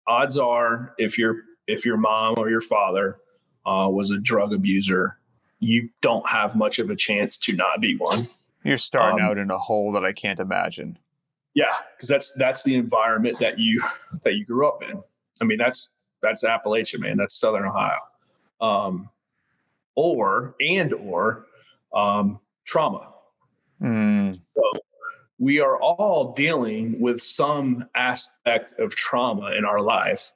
Odds are, if your mom or your father was a drug abuser, you don't have much of a chance to not be one. You're starting out in a hole that I can't imagine. Yeah, because that's the environment that you grew up in. I mean, that's Appalachia, man. That's Southern Ohio. Or trauma. So we are all dealing with some aspect of trauma in our life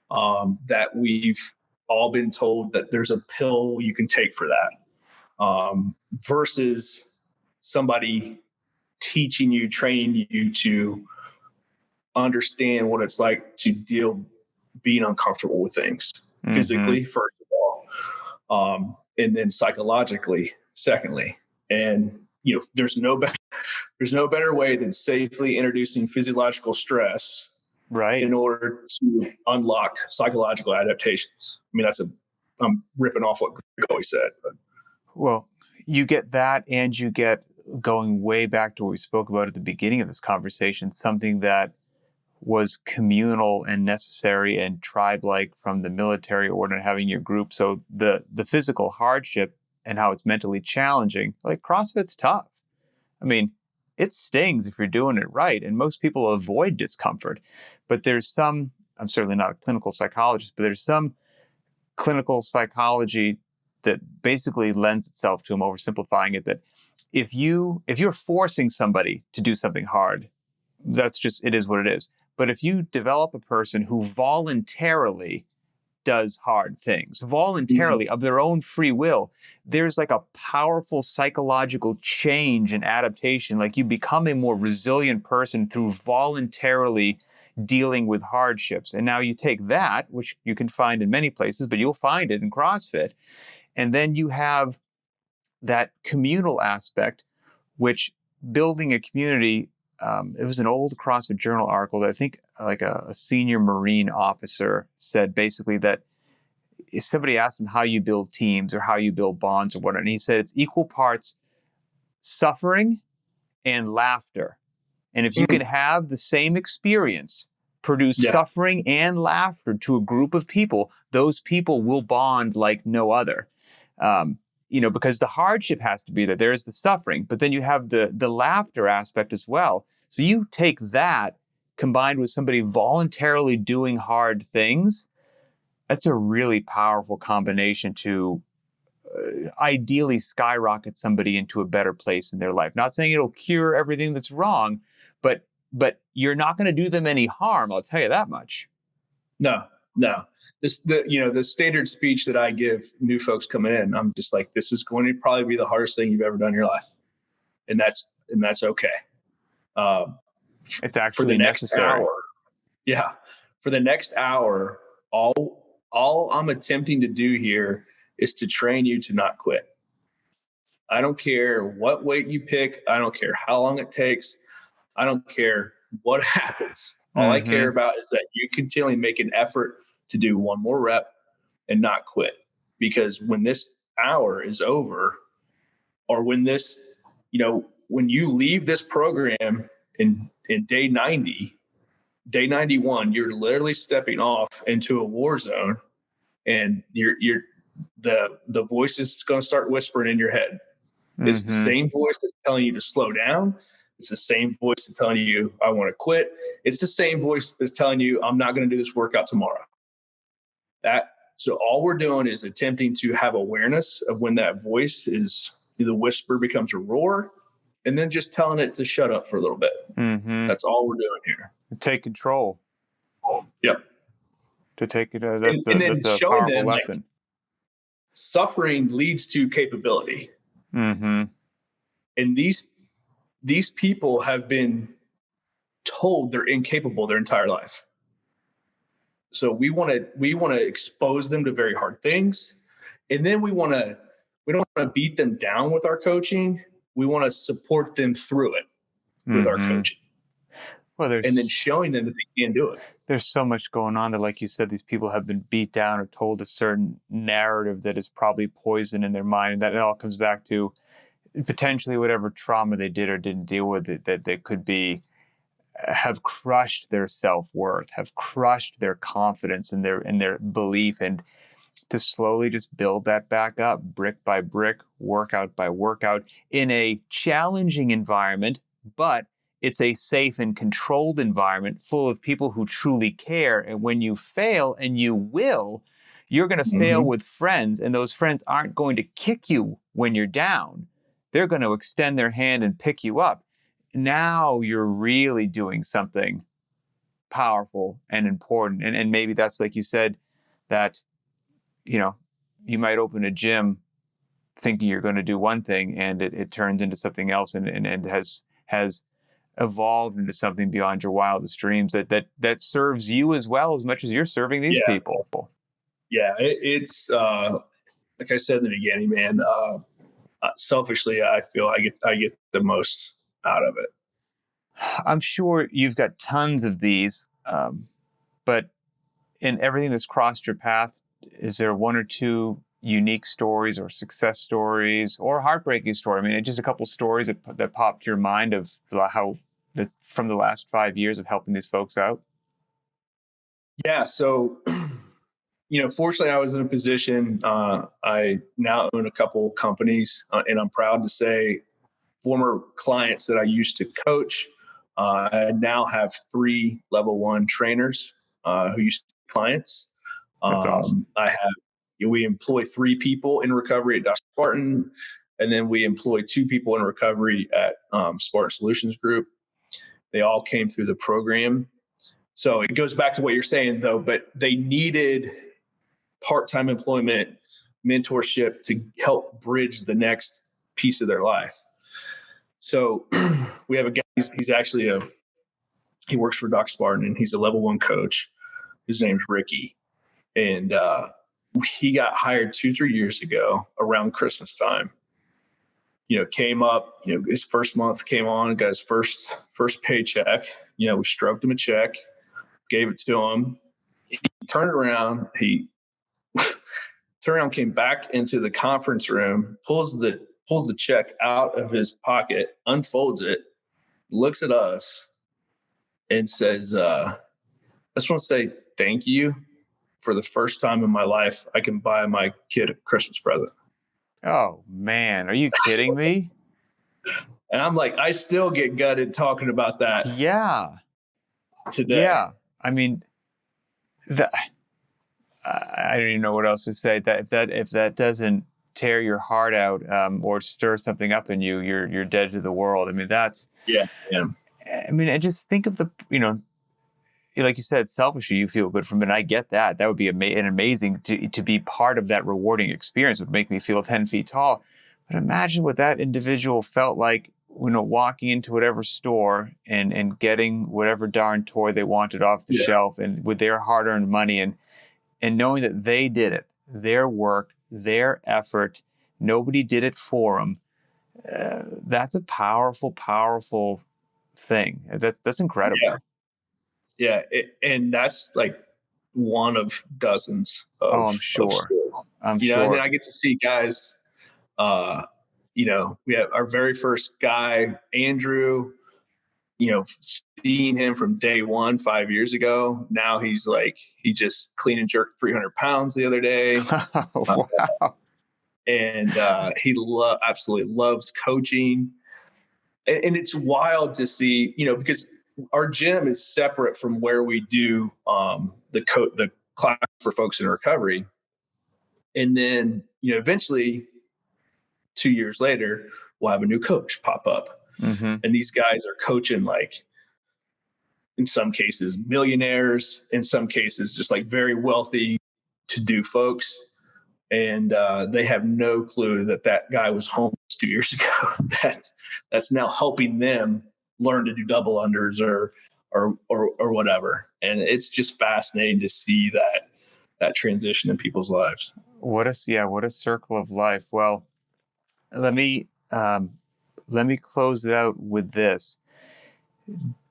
that we've all been told that there's a pill you can take for that, versus somebody teaching you, training you to understand what it's like to deal being uncomfortable with things physically, first of all, and then psychologically, secondly. And there's no better way than safely introducing physiological stress, right, in order to unlock psychological adaptations. I mean, I'm ripping off what Greg always said. But. Well, you get that, and you get, going way back to what we spoke about at the beginning of this conversation, something that was communal and necessary and tribe-like from the military order and having your group. So the physical hardship and how it's mentally challenging, like CrossFit's tough. I mean, it stings if you're doing it right, and most people avoid discomfort. But there's some, I'm certainly not a clinical psychologist, but there's some clinical psychology that basically lends itself to, I'm oversimplifying it, that if you're forcing somebody to do something hard, that's just, it is what it is. But if you develop a person who voluntarily does hard things, voluntarily, of their own free will, there's like a powerful psychological change and adaptation. Like, you become a more resilient person through voluntarily dealing with hardships. And now you take that, which you can find in many places, but you'll find it in CrossFit. And then you have that communal aspect, which building a community, it was an old CrossFit Journal article that I think like a senior Marine officer said basically that if somebody asked him how you build teams or how you build bonds or whatever, and he said it's equal parts suffering and laughter. And if you can have the same experience, produce suffering and laughter to a group of people, those people will bond like no other. Because the hardship has to be there. There's the suffering, but then you have the laughter aspect as well. So you take that combined with somebody voluntarily doing hard things, that's a really powerful combination to ideally skyrocket somebody into a better place in their life. Not saying it'll cure everything that's wrong, but you're not going to do them any harm. I'll tell you that much. No. The standard speech that I give new folks coming in, I'm just like, this is going to probably be the hardest thing you've ever done in your life. And that's okay. It's actually for the next necessary. Hour. Yeah. For the next hour, all I'm attempting to do here is to train you to not quit. I don't care what weight you pick. I don't care how long it takes. I don't care what happens. All I care about is that you continually make an effort to do one more rep, and not quit. Because when this hour is over, or when this, when you leave this program in day 90, day 91, you're literally stepping off into a war zone, and the voice is going to start whispering in your head. It's the same voice that's telling you to slow down. It's the same voice that's telling you, I want to quit. It's the same voice that's telling you, I'm not going to do this workout tomorrow. So all we're doing is attempting to have awareness of when that voice is, the whisper becomes a roar, and then just telling it to shut up for a little bit. That's all we're doing here. Take control. Yep. To take it. That's a powerful lesson. Like, suffering leads to capability. And these people have been told they're incapable their entire life. So we want to expose them to very hard things, and then we don't want to beat them down with our coaching. We want to support them through it with our coaching. Well, and then showing them that they can do it. There's so much going on that, like you said, these people have been beat down or told a certain narrative that is probably poison in their mind, and that it all comes back to potentially whatever trauma they did or didn't deal with, it, that they could be have crushed their self-worth, have crushed their confidence and their belief, and to slowly just build that back up brick by brick, workout by workout, in a challenging environment, but it's a safe and controlled environment full of people who truly care. And when you fail, and you will, you're going to fail with friends, and those friends aren't going to kick you when you're down. They're going to extend their hand and pick you up. Now you're really doing something powerful and important. And maybe that's, like you said, that, you might open a gym thinking you're going to do one thing, and it turns into something else, and has evolved into something beyond your wildest dreams that serves you as well, as much as you're serving these people. Yeah, it's like I said in the beginning, man. Selfishly, I feel I get the most out of it. I'm sure you've got tons of these, but in everything that's crossed your path, is there one or two unique stories or success stories or heartbreaking story? I mean, just a couple stories that popped to your mind of how that's from the last 5 years of helping these folks out. Yeah. So, fortunately I was in a position, I now own a couple companies, and I'm proud to say former clients that I used to coach, I now have 3 level 1 trainers, who used to be clients. That's awesome. We employ 3 people in recovery at Dr. Spartan, and then we employ 2 people in recovery at Spartan Solutions Group. They all came through the program. So it goes back to what you're saying, though, but they needed part-time employment, mentorship to help bridge the next piece of their life. So we have a guy, he's actually he works for Dr. Spartan, and he's a level 1 coach. His name's Ricky. And he got hired 2-3 years ago around Christmas time. Came up, his first month came on, got his first paycheck. We stroked him a check, gave it to him. He turned around, came back into the conference room, pulls the check out of his pocket, unfolds it, looks at us, and says, I just want to say thank you. For the first time in my life, I can buy my kid a Christmas present. Oh, man. Are you kidding me? And I'm like, I still get gutted talking about that. Yeah. Today. Yeah. I mean, I don't even know what else to say. That if that doesn't tear your heart out, or stir something up in you, you're dead to the world. I mean, that's... Yeah. I mean, I just think of the, like you said, selfishly, you feel good from it. And I get that. That would be amazing to be part of that rewarding experience. It would make me feel 10 feet tall. But imagine what that individual felt like, walking into whatever store and getting whatever darn toy they wanted off the shelf, and with their hard-earned money, and knowing that they did it, their work, their effort, nobody did it for them. That's a powerful, powerful thing. That's incredible. Yeah. And that's like one of dozens Oh, of I'm sure. I'm you know, and then sure. I get to see guys, you know, we have our very first guy, Andrew, you know, seeing him from day one 5 years ago. Now he's like, he just clean and jerked 300 pounds the other day. Wow. And he absolutely loves coaching. And it's wild to see, you know, because our gym is separate from where we do the class for folks in recovery. And then, you know, eventually 2 years later, we'll have a new coach pop up. Mm-hmm. And these guys are coaching, like, in some cases, millionaires, in some cases, just like very wealthy to do folks. And they have no clue that that guy was homeless 2 years ago. That's now helping them learn to do double unders or whatever. And it's just fascinating to see that transition in people's lives. What a circle of life. Well, let me close it out with this.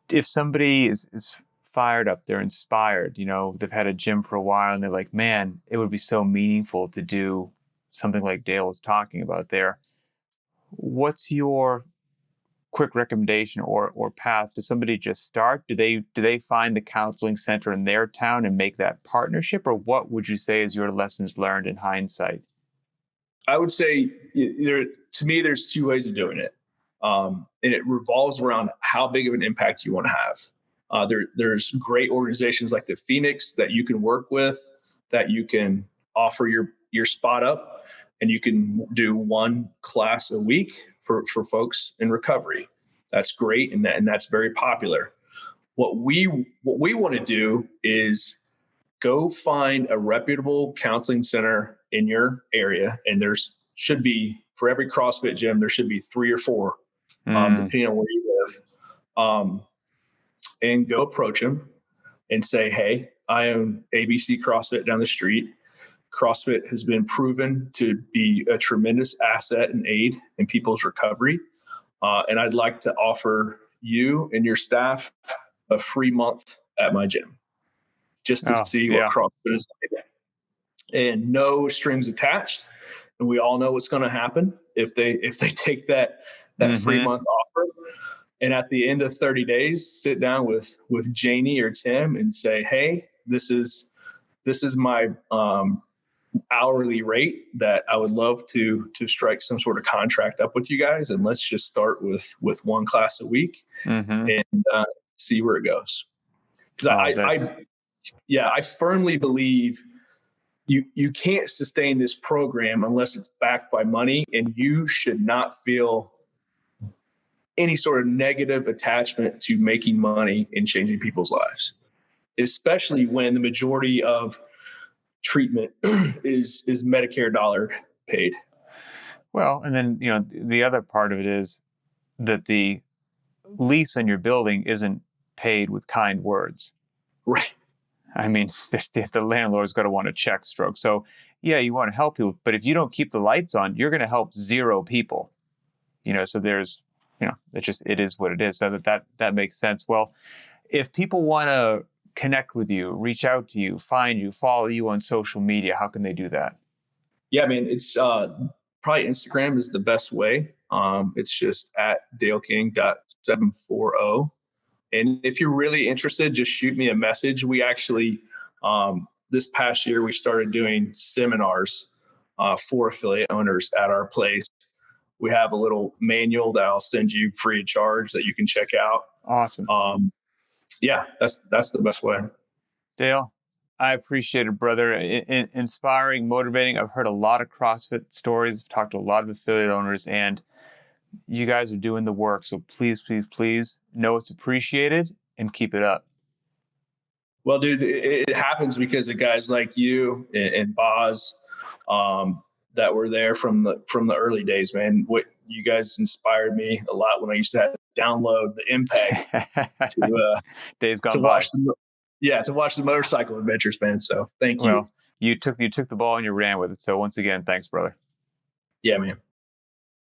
If somebody is fired up, they're inspired, you know, they've had a gym for a while and they're like, man, it would be so meaningful to do something like Dale was talking about there. What's your quick recommendation or path? Does somebody just start? Do they find the counseling center in their town and make that partnership? Or what would you say is your lessons learned in hindsight? I would say to me, there's two ways of doing it. And it revolves around how big of an impact you want to have. There's great organizations like the Phoenix that you can work with, that you can offer your spot up, and you can do one class a week for folks in recovery. That's great, and that's very popular. What we want to do is go find a reputable counseling center in your area, and should be, for every CrossFit gym, there should be 3 or 4, depending on where you live. And go approach them and say, hey, I own ABC CrossFit down the street. CrossFit has been proven to be a tremendous asset and aid in people's recovery. And I'd like to offer you and your staff a free month at my gym, just to see what CrossFit is like. And no strings attached. And we all know what's going to happen if they take that free month offer. And at the end of 30 days, sit down with Janie or Tim and say, hey, this is my hourly rate that I would love to strike some sort of contract up with you guys. And let's just start with one class a week and see where it goes. Because I firmly believe you can't sustain this program unless it's backed by money, and you should not feel any sort of negative attachment to making money and changing people's lives, especially when the majority of treatment is Medicare dollar paid. Well, and then, you know, the other part of it is that the lease on your building isn't paid with kind words. Right. I mean, the landlord's got to want a check stroke. So yeah, you want to help people, but if you don't keep the lights on, you're going to help 0 people, you know, so there's, you know, it is what it is. So that makes sense. Well, if people want to connect with you, reach out to you, find you, follow you on social media, how can they do that? Yeah, I mean, it's probably Instagram is the best way. It's just at daleking.740. And if you're really interested, just shoot me a message. We actually, this past year, we started doing seminars for affiliate owners at our place. We have a little manual that I'll send you free of charge that you can check out. Awesome. Yeah, that's the best way. Dale, I appreciate it, brother. Inspiring, motivating. I've heard a lot of CrossFit stories. I've talked to a lot of affiliate owners, and you guys are doing the work. So please, please, please know it's appreciated and keep it up. Well, dude, it happens because of guys like you and Boz that were there from the early days, man. What you guys inspired me a lot when I used to have to download the Impact to days gone to by. To watch the motorcycle adventures, man. So thank you. Well, you took the ball and you ran with it. So once again, thanks, brother. Yeah, man.